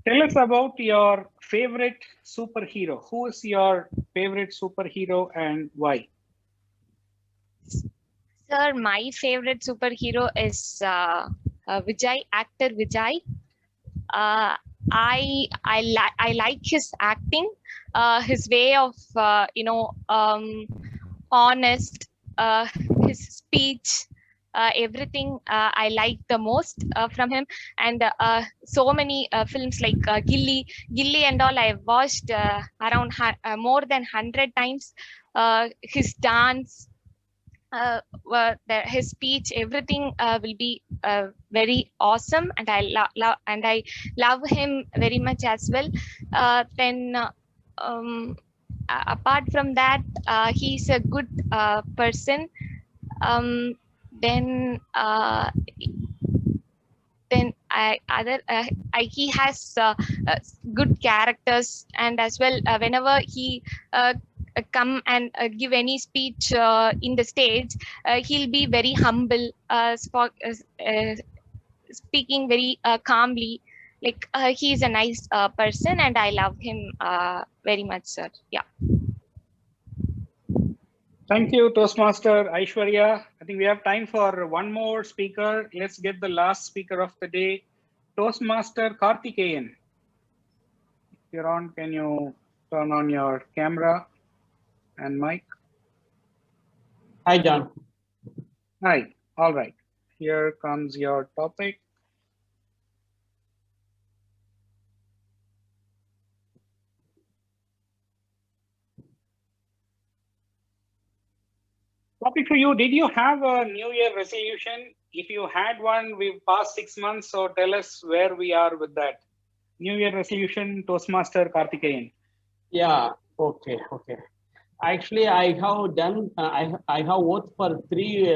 Tell us about your favorite superhero. Who is your favorite superhero and why?
Sir, my favorite superhero is Vijay, actor Vijay. I like his acting, his way of honest, his speech, everything I like the most from him. And so many films like Gilly and all I've watched around more than 100 times. His dance, his speech, everything will be very awesome, and I love him very much as well. Apart from that, he's a good person. He has good characters, and as well whenever he come and give any speech in the stage, he'll be very humble, speaking very calmly. Like he's a nice person, and I love him very much, sir. Yeah.
Thank you, Toastmaster Aishwarya. I think we have time for one more speaker. Let's get the last speaker of the day, Toastmaster Karthikeyan. If you're on, can you turn on your camera and mic?
Hi, John.
Hi. All right. Here comes your topic. Topic for you. Did you have a New Year resolution? If you had one, we've passed 6 months, so tell us where we are with that. New Year resolution, Toastmaster Karthikeyan.
Yeah, okay. Actually, I have done, I have worked for 3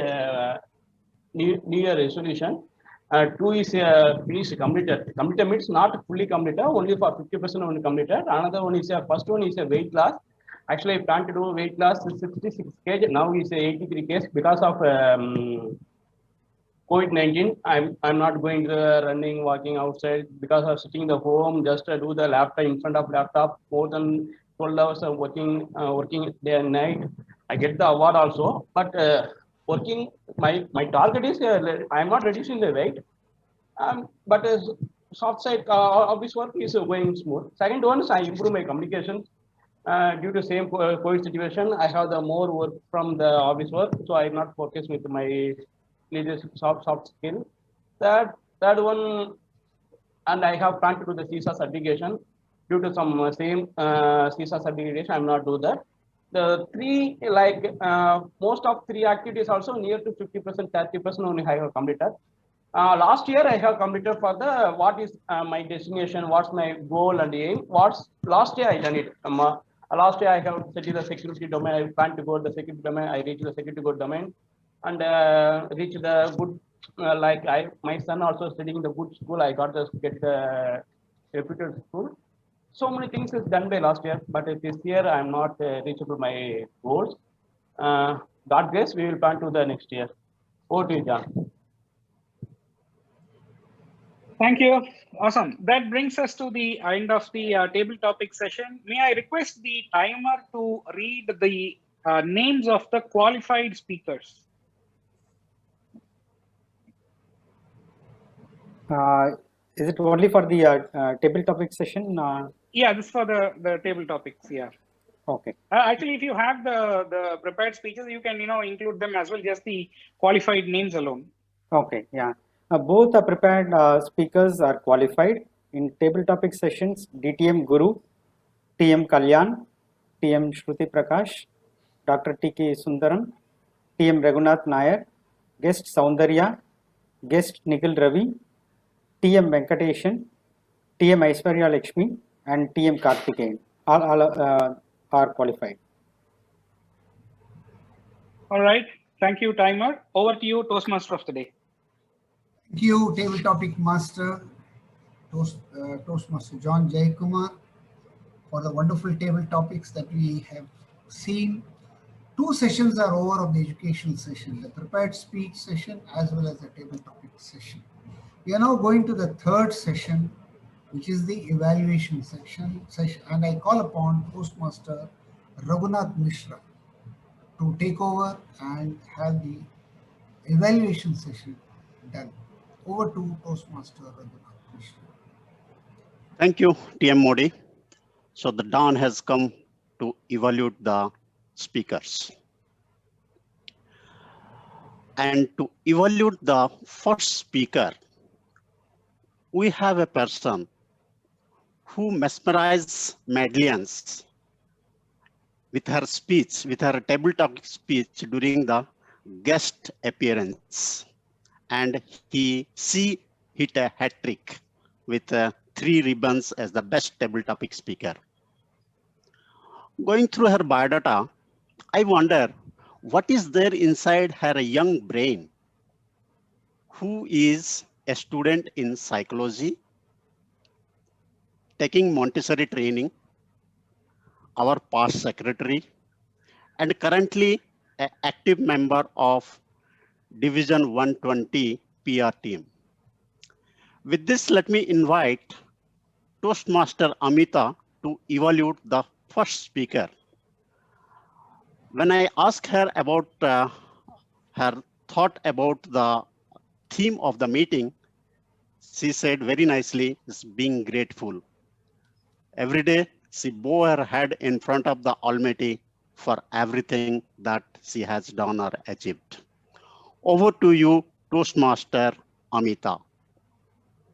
New Year resolution. Two is finished, completed. Completed means not fully completed, only for 50% only completed. Another one is first one is a weight loss. Actually, I plan to do weight loss 66 kg. Now is 83 kg because of COVID-19. I'm not going to running, walking outside because of sitting in the home. Just do the laptop in front of laptop more than 12 hours of working day and night. I get the award also, but working my target is I'm not reducing the weight. But soft side office work is going smooth. Second one is I improve my communication. Due to same COVID situation, I have the more work from the office work, so I'm not focused with my leadership soft skill. That one, and I have planned to do the CISA certification. Due to some same CISA certification, I'm not do that. The three, like most of three activities also near to 50%, 30% only I have completed. Last year I have completed for the what is my destination, what's my goal and aim. Last year I done it. Last year I have set the security domain. I plan to go to the security domain. I reach the security good domain and reach the good. My son also studying in the good school. I got to get the reputed school. So many things is done by last year, but this year I'm not reachable my goals. God grace, we will plan to the next year. Over to you, John.
Thank you. Awesome. That brings us to the end of the table topic session. May I request the timer to read the names of the qualified speakers?
Is it only for the table topic session?
Yeah, this is for the table topics. Yeah.
Okay.
Actually, if you have the prepared speeches, you can include them as well. Just the qualified names alone.
Okay. Yeah. Both the prepared speakers are qualified in table topic sessions. DTM Guru, TM Kalyan, TM Shruti Prakash, Dr. TK Sundaram, TM Raghunath Nair, guest Saundarya, guest Nikhil Ravi, TM Venkateshan, TM Aishwarya Lakshmi, and TM Karthikeyan. All are qualified.
All right. Thank you, timer. Over to you, Toastmaster of the day.
Thank you, table topic master, Toastmaster John Jaikumar, for the wonderful table topics that we have seen. Two sessions are over of the educational session, the prepared speech session as well as the table topic session. We are now going to the third session, which is the evaluation session, and I call upon Toastmaster Raghunath Mishra to take over and have the evaluation session done. Over to Toastmaster Raghunath Mishra.
Thank you, TM Modi. So the dawn has come to evaluate the speakers. And to evaluate the first speaker, we have a person who mesmerized Medleyians with her speech, with her table talk speech during the guest appearance. And she hit a hat trick with 3 ribbons as the best table topic speaker. Going through her biodata, I wonder what is there inside her young brain, who is a student in psychology, taking Montessori training, our past secretary, and currently an active member of Division 120 PR team. With this, let me invite Toastmaster Amita to evaluate the first speaker. When I asked her about her thought about the theme of the meeting, she said very nicely, is being grateful. Every day, she bow her head in front of the Almighty for everything that she has done or achieved. Over to you, Toastmaster Amita.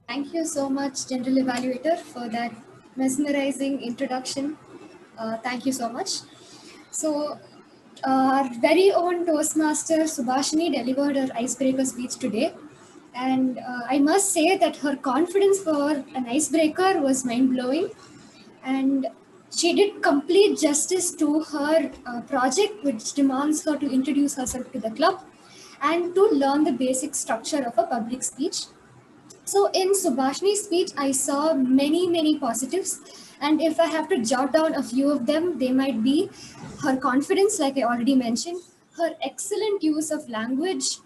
Thank you so much, General Evaluator, for that mesmerizing introduction. Thank you so much. So, our very own Toastmaster Subhashini delivered her icebreaker speech today. And I must say that her confidence for an icebreaker was mind-blowing. And she did complete justice to her project, which demands her to introduce herself to the club. and to learn the basic structure of a public speech. So in Subhashini's speech, I saw many positives. And if I have to jot down a few of them, they might be her confidence, like I already mentioned, her excellent use of language,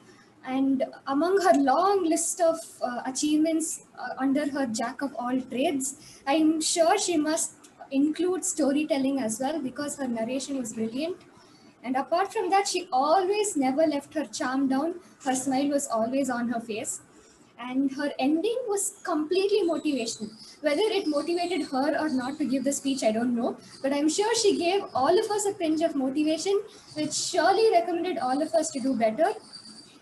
and among her long list of achievements under her jack of all trades, I'm sure she must include storytelling as well, because her narration was brilliant. And apart from that, she always never left her charm down. Her smile was always on her face. And her ending was completely motivational. Whether it motivated her or not to give the speech, I don't know. But I'm sure she gave all of us a pinch of motivation, which surely recommended all of us to do better.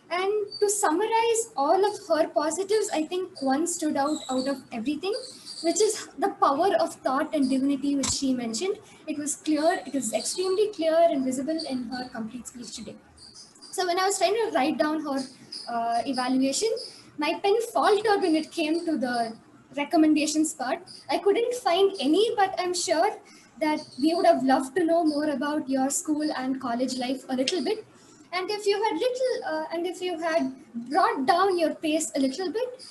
And to summarize all of her positives, I think one stood out of everything, which is the power of thought and divinity, which she mentioned. It was clear, it was extremely clear and visible in her complete speech today. So when I was trying to write down her evaluation, my pen faltered when it came to the recommendations part. I couldn't find any, but I'm sure that we would have loved to know more about your school and college life a little bit. And if you had brought down your pace a little bit,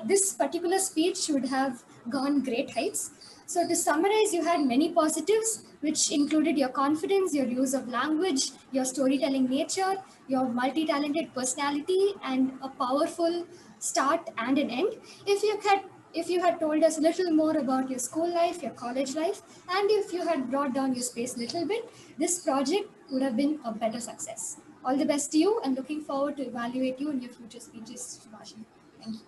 this particular speech would have gone great heights. So to summarize, you had many positives, which included your confidence, your use of language, your storytelling nature, your multi-talented personality, and a powerful start and an end. If you had told us a little more about your school life, your college life, and if you had brought down your space a little bit, this project would have been a better success. All the best to you, and looking forward to evaluate you in your future speeches, Subhashini. Thank you.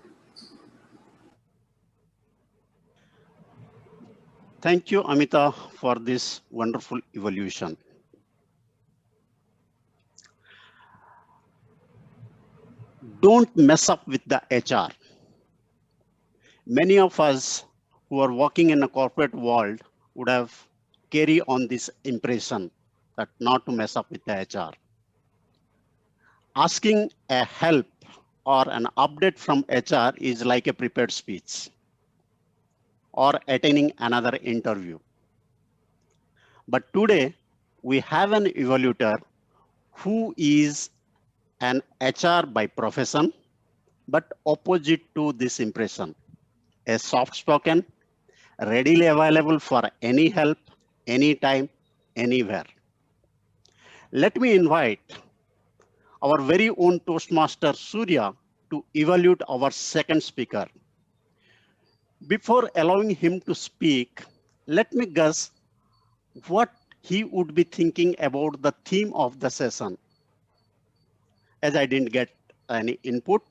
Thank you, Amita, for this wonderful evolution. Don't mess up with the HR. Many of us who are working in a corporate world would have carried on this impression that not to mess up with the HR. Asking a help or an update from HR is like a prepared speech or attending another interview. But today, we have an evaluator who is an HR by profession, but opposite to this impression. A soft-spoken, readily available for any help, anytime, anywhere. Let me invite our very own Toastmaster Surya to evaluate our second speaker. Before allowing him to speak, let me guess what he would be thinking about the theme of the session. As I didn't get any input,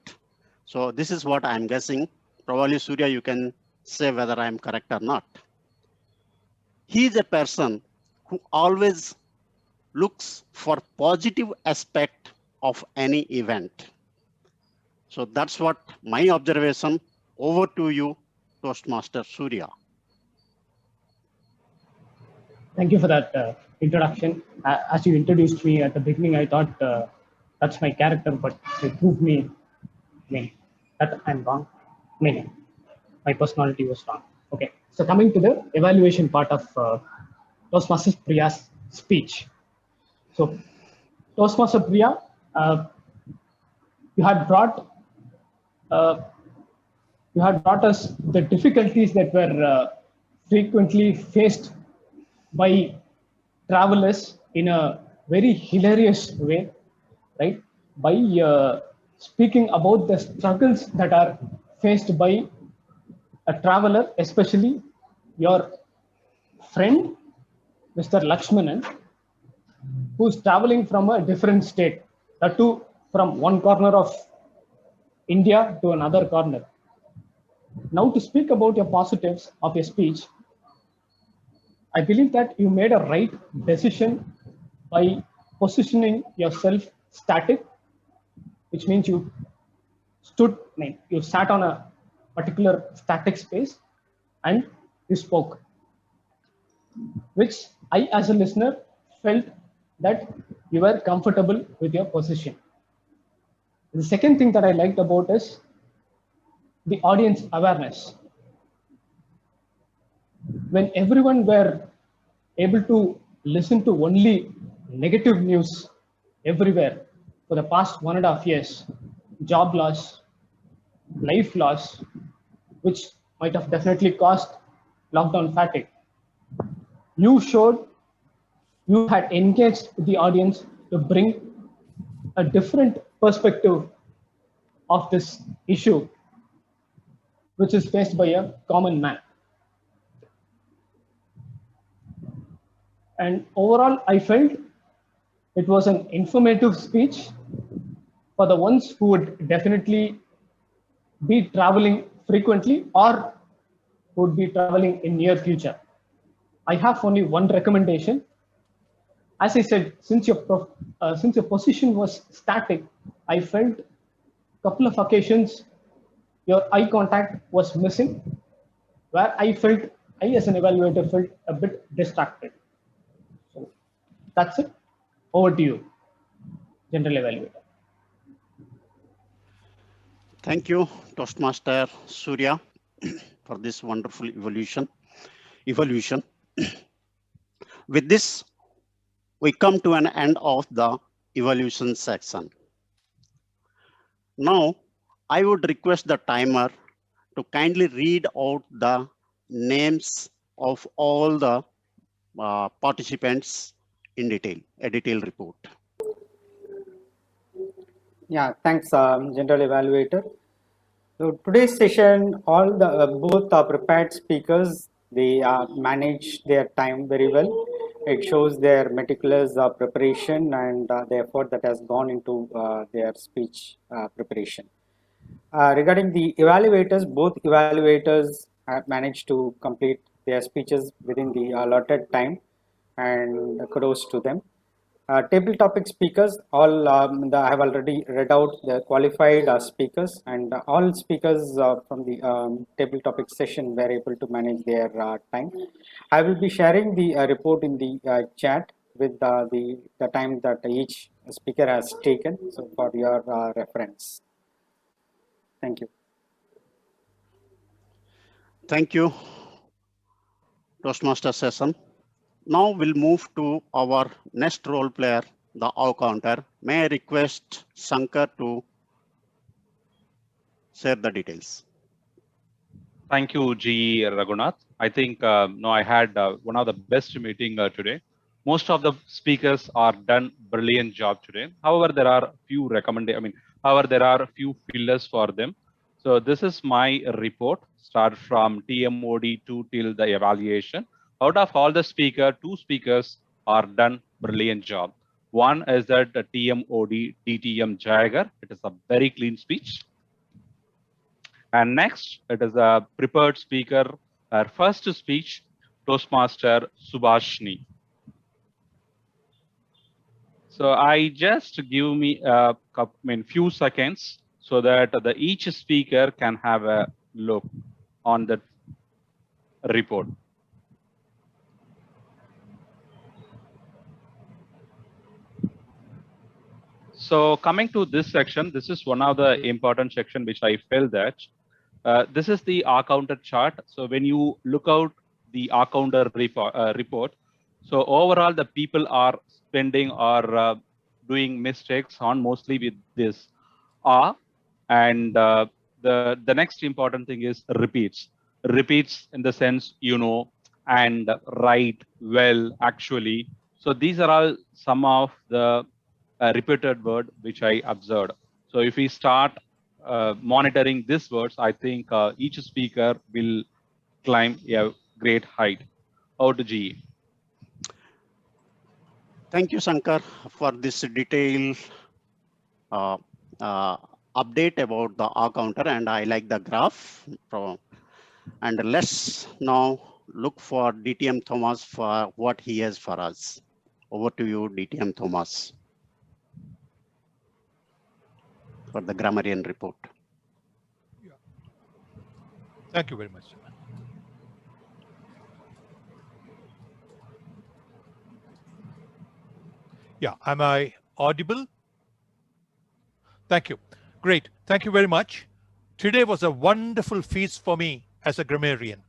so this is what I'm guessing. Probably Surya, you can say whether I'm correct or not. He is a person who always looks for positive aspect of any event. So that's what my observation. Over to you, Toastmaster Surya.
Thank you for that introduction. As you introduced me at the beginning, I thought that's my character, but you proved me that I'm wrong. My personality was wrong. Okay, so coming to the evaluation part of Toastmaster Priya's speech. So Toastmaster Priya, you had brought us the difficulties that were frequently faced by travelers in a very hilarious way, right? By speaking about the struggles that are faced by a traveler, especially your friend, Mr. Lakshmanan, who's traveling from a different state, that too from one corner of India to another corner. Now, to speak about your positives of your speech, I believe that you made a right decision by positioning yourself static, which means you sat on a particular static space and you spoke, which I, as a listener, felt that you were comfortable with your position. The second thing that I liked about is the audience awareness. When everyone were able to listen to only negative news everywhere, for the past 1.5 years, job loss, life loss, which might have definitely caused lockdown fatigue. You had engaged the audience to bring a different perspective of this issue, which is faced by a common man. And overall, I felt it was an informative speech for the ones who would definitely be traveling frequently or would be traveling in near future. I have only one recommendation. As I said, since your position was static, I felt couple of occasions your eye contact was missing, where I as an evaluator felt a bit distracted. So that's it. Over to you, general evaluator.
Thank you, Toastmaster Surya, for this wonderful evolution. With this, we come to an end of the evaluation section. Now, I would request the timer to kindly read out the names of all the participants in detail, a detailed report.
Yeah, thanks, General Evaluator. So today's session, all the both prepared speakers, they manage their time very well. It shows their meticulous preparation and the effort that has gone into their speech preparation. Regarding the evaluators, both evaluators have managed to complete their speeches within the allotted time, and kudos to them. Table topic speakers, all I have already read out the qualified speakers, and all speakers from the table topic session were able to manage their time. I will be sharing the report in the chat with the time that each speaker has taken, so for your reference. Thank you.
Thank you, Toastmaster session. Now we'll move to our next role player, the counter. May I request Shankar to share the details.
Thank you, G. Raghunath. I think I had one of the best meeting today. Most of the speakers are done brilliant job today. However, there are few there are few fillers for them. So this is my report. Start from TMOD 2 till the evaluation. Out of all the speaker, 2 speakers are done brilliant job. One is that the TMOD DTM Jayagar. It is a very clean speech. And next, it is a prepared speaker. Her first speech, Toastmaster Subhashini. So I just give me a few seconds so that each speaker can have a look on the report. So coming to this section, this is one of the important section which I felt that this is the R-counter chart. So when you look out the R-counter report, so overall the people are spending or doing mistakes on mostly with this R. And the next important thing is repeats. Repeats in the sense, and right, well, actually. So these are all some of the repeated word which I observed. So if we start monitoring these words, I think each speaker will climb a great height. Out to GE.
Thank you, Shankar, for this detailed update about the R counter, and I like the graph. And let's now look for DTM Thomas for what he has for us. Over to you, DTM Thomas, for the grammarian report.
Yeah. Thank you very much. Yeah, am I audible? Thank you. Great. Thank you very much. Today was a wonderful feast for me as a grammarian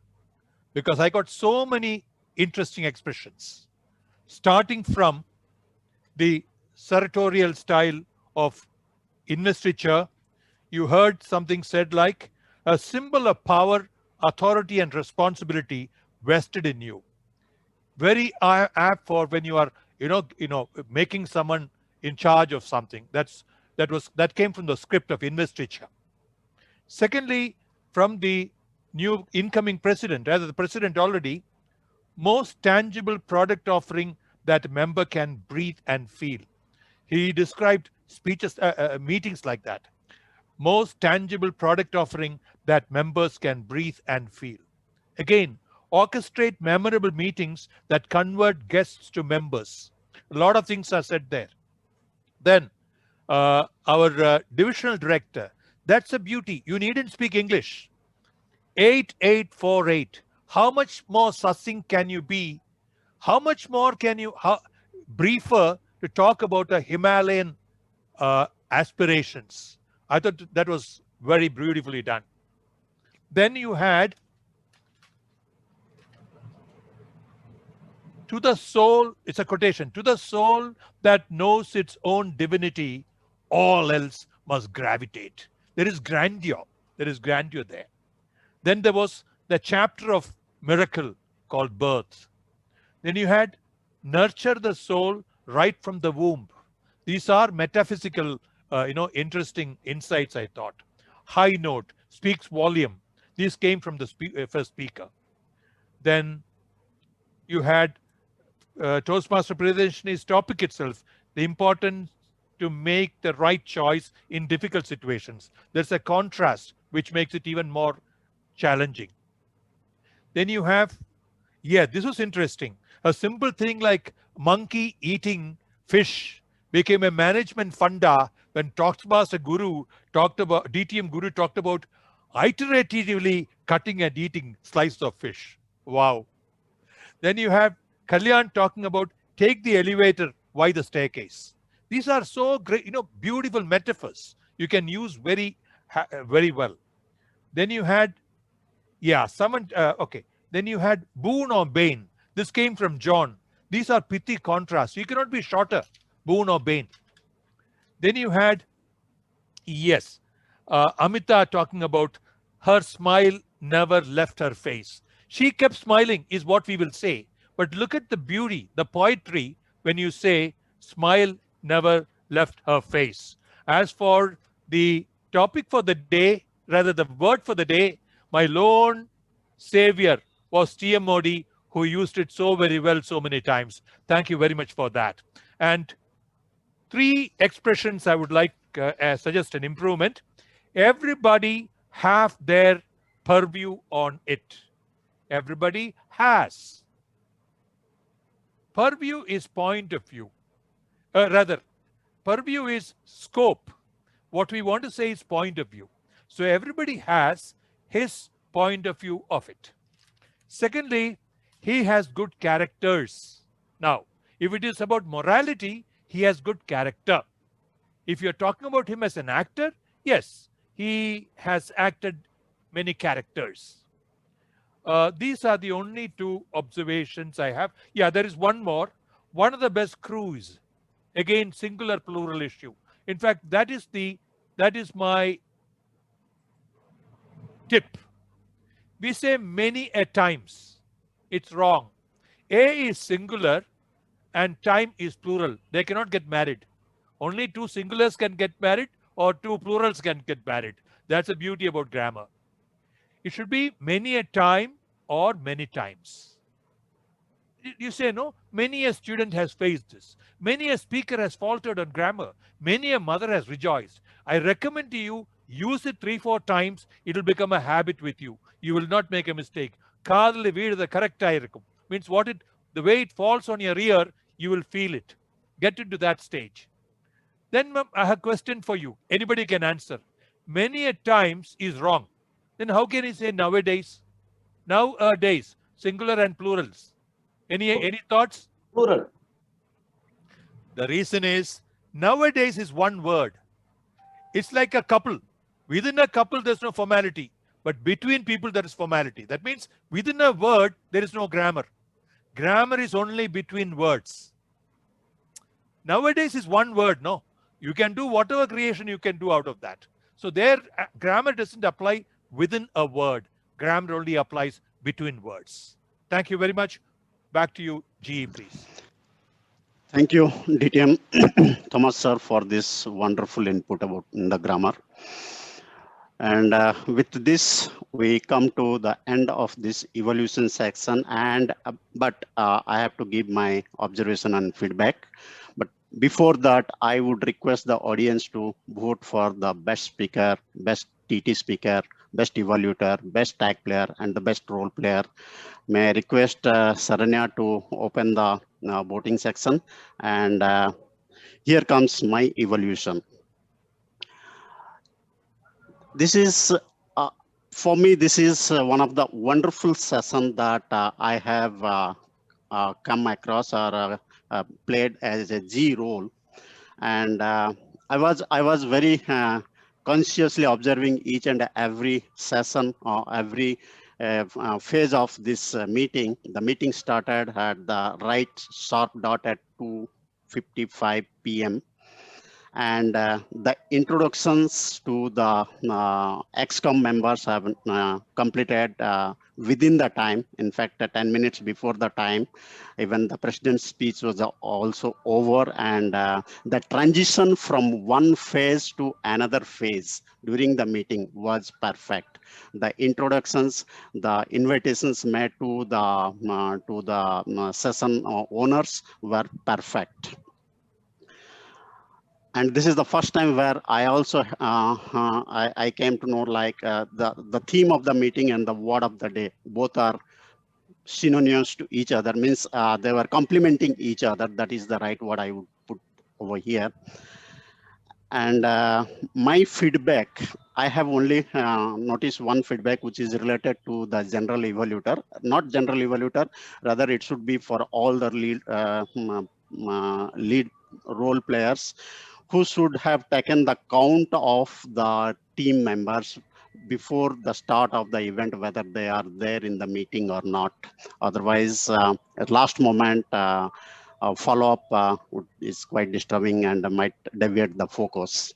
because I got so many interesting expressions, starting from the sartorial style of investiture, you heard something said like a symbol of power, authority, and responsibility vested in you. Very apt for when you are, making someone in charge of something. That came from the script of investiture. Secondly, from the new incoming president, rather the president already, most tangible product offering that member can breathe and feel. He described speeches, meetings like that. Most tangible product offering that members can breathe and feel. Again, orchestrate memorable meetings that convert guests to members. A lot of things are said there. Then, our divisional director, that's a beauty. You needn't speak English. 8848. How much more succinct can you be? How much more can you briefer to talk about a Himalayan aspirations? I thought that was very beautifully done. Then you had to the soul, it's a quotation, to the soul that knows its own divinity, all else must gravitate. There is grandeur. There is grandeur there. Then there was the chapter of miracle called birth. Then you had nurture the soul right from the womb. These are metaphysical, interesting insights, I thought. High note, speaks volume. These came from the first speaker. Then you had Toastmaster Presentation topic itself, the importance to make the right choice in difficult situations. There's a contrast which makes it even more challenging. Then you have, this was interesting. A simple thing like monkey eating fish became a management funda when Toastmaster Guru talked about, DTM Guru talked about iteratively cutting and eating slices of fish. Wow. Then you have Kalyan talking about take the elevator, why the staircase. These are so great, beautiful metaphors you can use very well. Then you had, Then you had boon or bane. This came from John. These are pithy contrasts. You cannot be shorter, boon or bane. Then you had, Amita talking about her smile never left her face. She kept smiling is what we will say. But look at the beauty, the poetry when you say smile never left her face. As for the topic for the day, rather the word for the day, my lone savior was T.M. Modi, who used it so very well so many times. Thank you very much for that. And 3 expressions I would like suggest an improvement. Everybody have their purview on it. Everybody has. Purview is point of view. Purview is scope. What we want to say is point of view. So everybody has his point of view of it. Secondly, he has good characters. Now, if it is about morality, he has good character. If you're talking about him as an actor, yes, he has acted many characters. These are the only 2 observations I have. There is one more. One of the best crews. Again, singular plural issue. In fact, that is my tip. We say many a times. It's wrong. A is singular and time is plural. They cannot get married. Only 2 singulars can get married or 2 plurals can get married. That's the beauty about grammar. It should be many a time or many times. You say, no, many a student has faced this. Many a speaker has faltered on grammar. Many a mother has rejoiced. I recommend to you, use it 3-4 times. It will become a habit with you. You will not make a mistake. Kaadil veedu the correct irukkum. Means the way it falls on your ear, you will feel it. Get into that stage. Then I have a question for you. Anybody can answer. Many a times is wrong. Then how can you say nowadays? Nowadays, singular and plurals. Any thoughts?
Plural.
The reason is nowadays is one word. It's like a couple. Within a couple, there's no formality. But between people, there is formality. That means within a word, there is no grammar. Grammar is only between words. Nowadays is one word, no? You can do whatever creation you can do out of that. So there, grammar doesn't apply within a word. Grammar only applies between words. Thank you very much. Back to you, GE, please.
Thank you, DTM Thomas sir, for this wonderful input about the grammar. And with this, we come to the end of this evolution section. And but I have to give my observation and feedback. But before that, I would request the audience to vote for the best speaker, best TT speaker, best evaluator, best tag player, and the best role player. May I request Saranya to open the voting section. And here comes my evaluation. This is, for me, this is one of the wonderful sessions that I have come across or played as a G role. And I was very consciously observing each and every session or every phase of this meeting. The meeting started at the right sharp dot at 2:55 p.m. And the introductions to the XCOM members have completed within the time. In fact, 10 minutes before the time, even the president's speech was also over, and the transition from one phase to another phase during the meeting was perfect. The introductions, the invitations made to the session owners were perfect. And this is the first time where I also I came to know like the theme of the meeting and the word of the day both are synonymous to each other, means they were complementing each other. That is the right word I would put over here. And my feedback, I have only noticed one feedback, which is related to the general evaluator, not general evaluator, rather it should be for all the lead role players, who should have taken the count of the team members before the start of the event, whether they are there in the meeting or not. Otherwise, at last moment, follow-up is quite disturbing and might deviate the focus.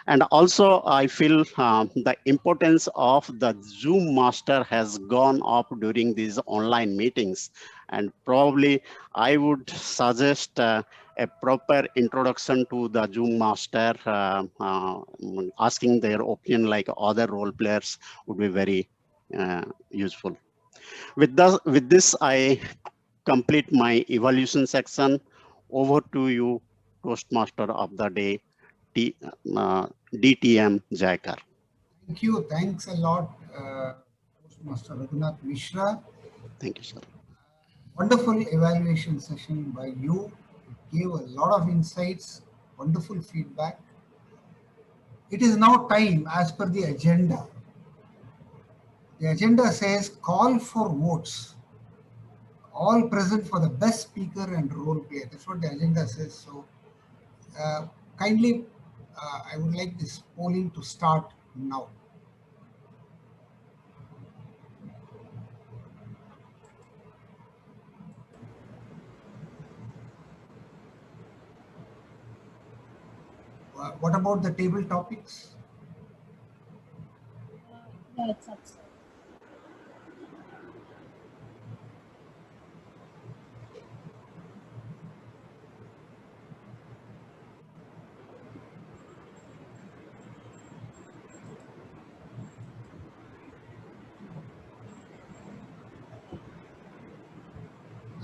And also, I feel the importance of the Zoom master has gone up during these online meetings. And probably I would suggest a proper introduction to the Zoom master, asking their opinion like other role players would be very useful. With this, I complete my evaluation section. Over to you, Toastmaster of the day, DTM Jaikar.
Thank you. Thanks a lot, Toastmaster Raghunath Mishra.
Thank you, sir.
Wonderful evaluation session by you. It gave a lot of insights, wonderful feedback. It is now time, as per the agenda. The agenda says call for votes. All present for the best speaker and role player. That's what the agenda says. So kindly, I would like this polling to start now. What about the table topics?
Yeah, it's up.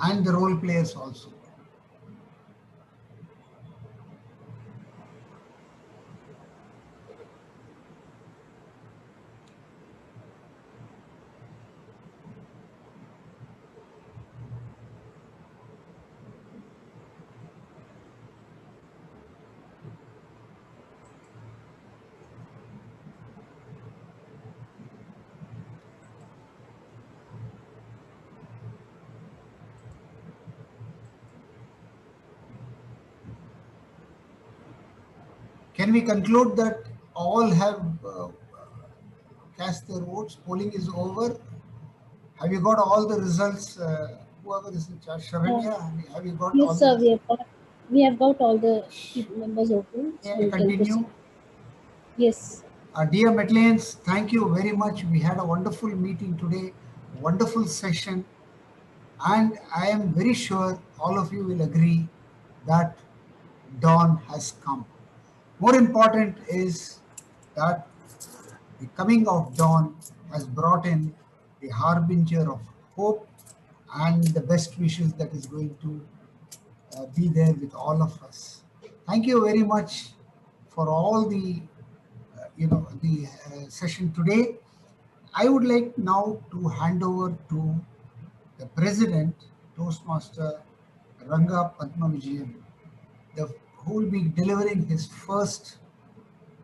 And the role players also. Can we conclude that all have cast their votes? Polling is over. Have you got all the results? Whoever is in charge, Sharanya, have you got all
Yes, sir.
the
We have got
we have got all the members open. So
May I
we can proceed.
continue?
Yes.
Dear Medlians, thank you very much. We had a wonderful meeting today, wonderful session, and I am very sure all of you will agree that dawn has come. More important is that the coming of dawn has brought in the harbinger of hope and the best wishes that is going to be there with all of us. Thank you very much for all the session today. I would like now to hand over to the president, Toastmaster Ranga Padmavijayan, who will be delivering his first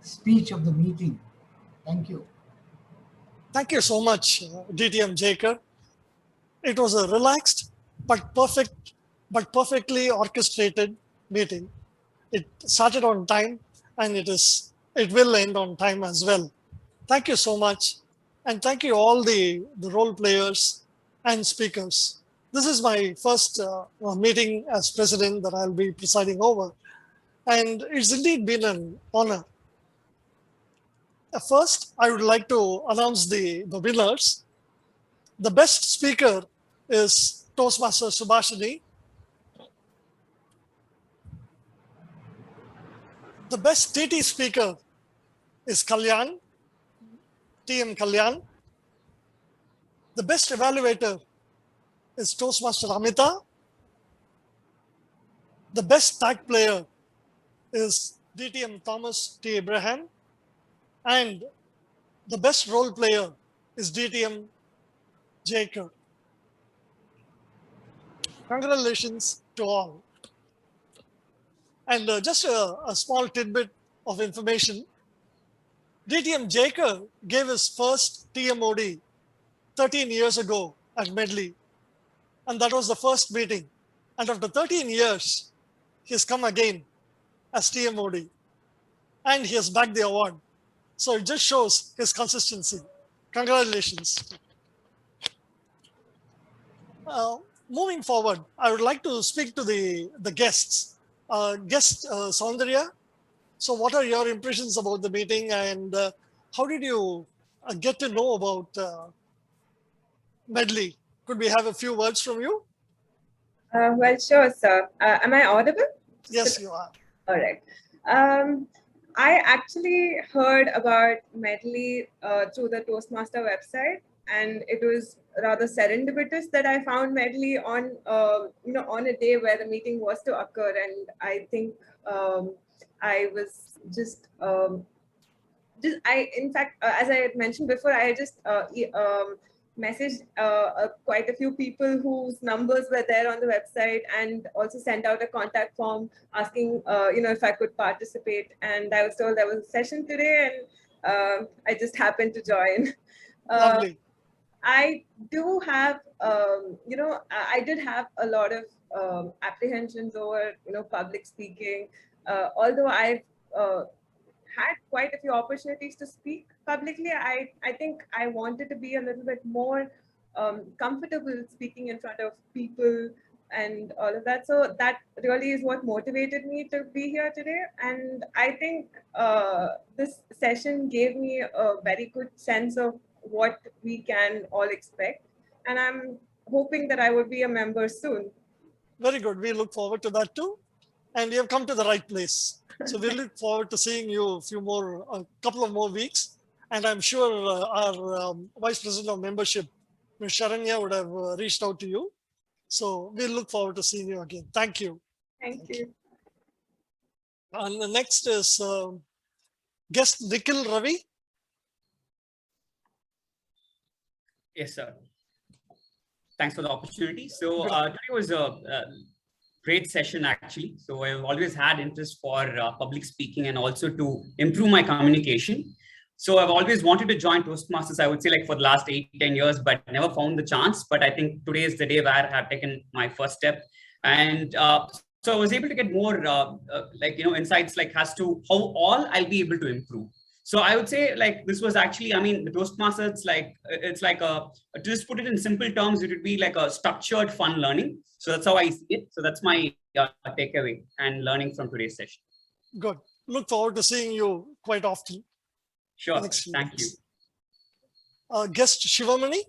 speech of the meeting. Thank you.
Thank you so much, DTM Jacob. It was a relaxed but perfectly orchestrated meeting. It started on time and it will end on time as well. Thank you so much. And thank you all the role players and speakers. This is my first meeting as president that I'll be presiding over. And it's indeed been an honor. First, I would like to announce the winners. The best speaker is Toastmaster Subhashini. The best TT speaker is Kalyan, TM Kalyan. The best evaluator is Toastmaster Amita. The best tag player is DTM Thomas T. Abraham. And the best role player is DTM Jacob. Congratulations to all. And just a small tidbit of information. DTM Jacob gave his first TMOD 13 years ago at Medley. And that was the first meeting. And after 13 years, he's come again as TMOD. And he has bagged the award. So it just shows his consistency. Congratulations. Moving forward, I would like to speak to the guests. Guest Saundarya, so what are your impressions about the meeting and how did you get to know about Medley? Could we have a few words from you?
Well, sure, sir. Am I audible?
Yes, you are.
All right. I actually heard about Medley through the Toastmaster website, and it was rather serendipitous that I found Medley on on a day where the meeting was to occur, and I think I was in fact, as I had mentioned before, I just messaged quite a few people whose numbers were there on the website, and also sent out a contact form asking, if I could participate. And I was told there was a session today, and I just happened to join.
Lovely.
I do have, I did have a lot of apprehensions over, public speaking, although I've had quite a few opportunities to speak publicly. I think I wanted to be a little bit more comfortable speaking in front of people and all of that. So that really is what motivated me to be here today. And I think this session gave me a very good sense of what we can all expect. And I'm hoping that I would be a member soon.
Very good. We look forward to that too. And you have come to the right place. So we look forward to seeing you a couple of more weeks. And I'm sure our Vice President of Membership, Ms. Sharanya, would have reached out to you. So we'll look forward to seeing you again. Thank you.
Thank you.
And the next is guest Nikhil Ravi.
Yes, sir. Thanks for the opportunity. So today was a great session, actually. So I've always had interest for public speaking and also to improve my communication. So I've always wanted to join Toastmasters, I would say, like for the last 8-10 years, but never found the chance. But I think today is the day where I have taken my first step. And so I was able to get more insights like as to how all I'll be able to improve. So I would say like this was actually, I mean, the Toastmasters, it's like to just put it in simple terms, it would be like a structured fun learning. So that's how I see it. So that's my takeaway and learning from today's session.
Good. Look forward to seeing you quite often.
Sure. Thank you.
Guest Shivamani?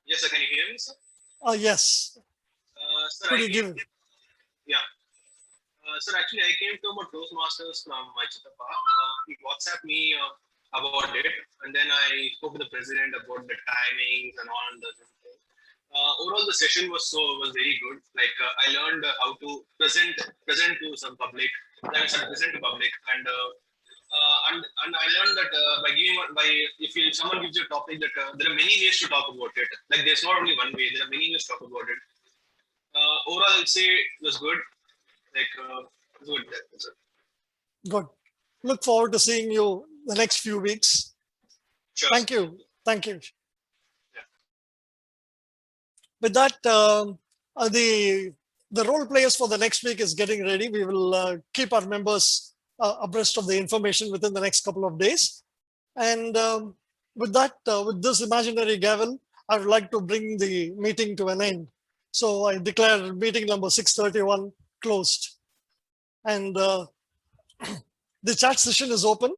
Yes, sir. Can you hear me, sir?
Yes.
Sir,
Could you give?
Yeah. Sir, actually, I came to about Toastmasters from my Chittappa. He WhatsApped me about it, and then I spoke to the president about the timings and all the thing. Overall, the session was very good. Like I learned how to present to some public, present to public, and I learned that if someone gives you a topic, that there are many ways to talk about it. Like there's not only one way. There are many ways to talk about it. Overall, I'd say it was good. Like good.
Good. Look forward to seeing you the next few weeks.
Sure.
Thank you. Thank you. Yeah. With that, the role players for the next week is getting ready. We will keep our members abreast of the information within the next couple of days. And with that, with this imaginary gavel, I would like to bring the meeting to an end. So I declare meeting number 631 closed. And the chat session is open.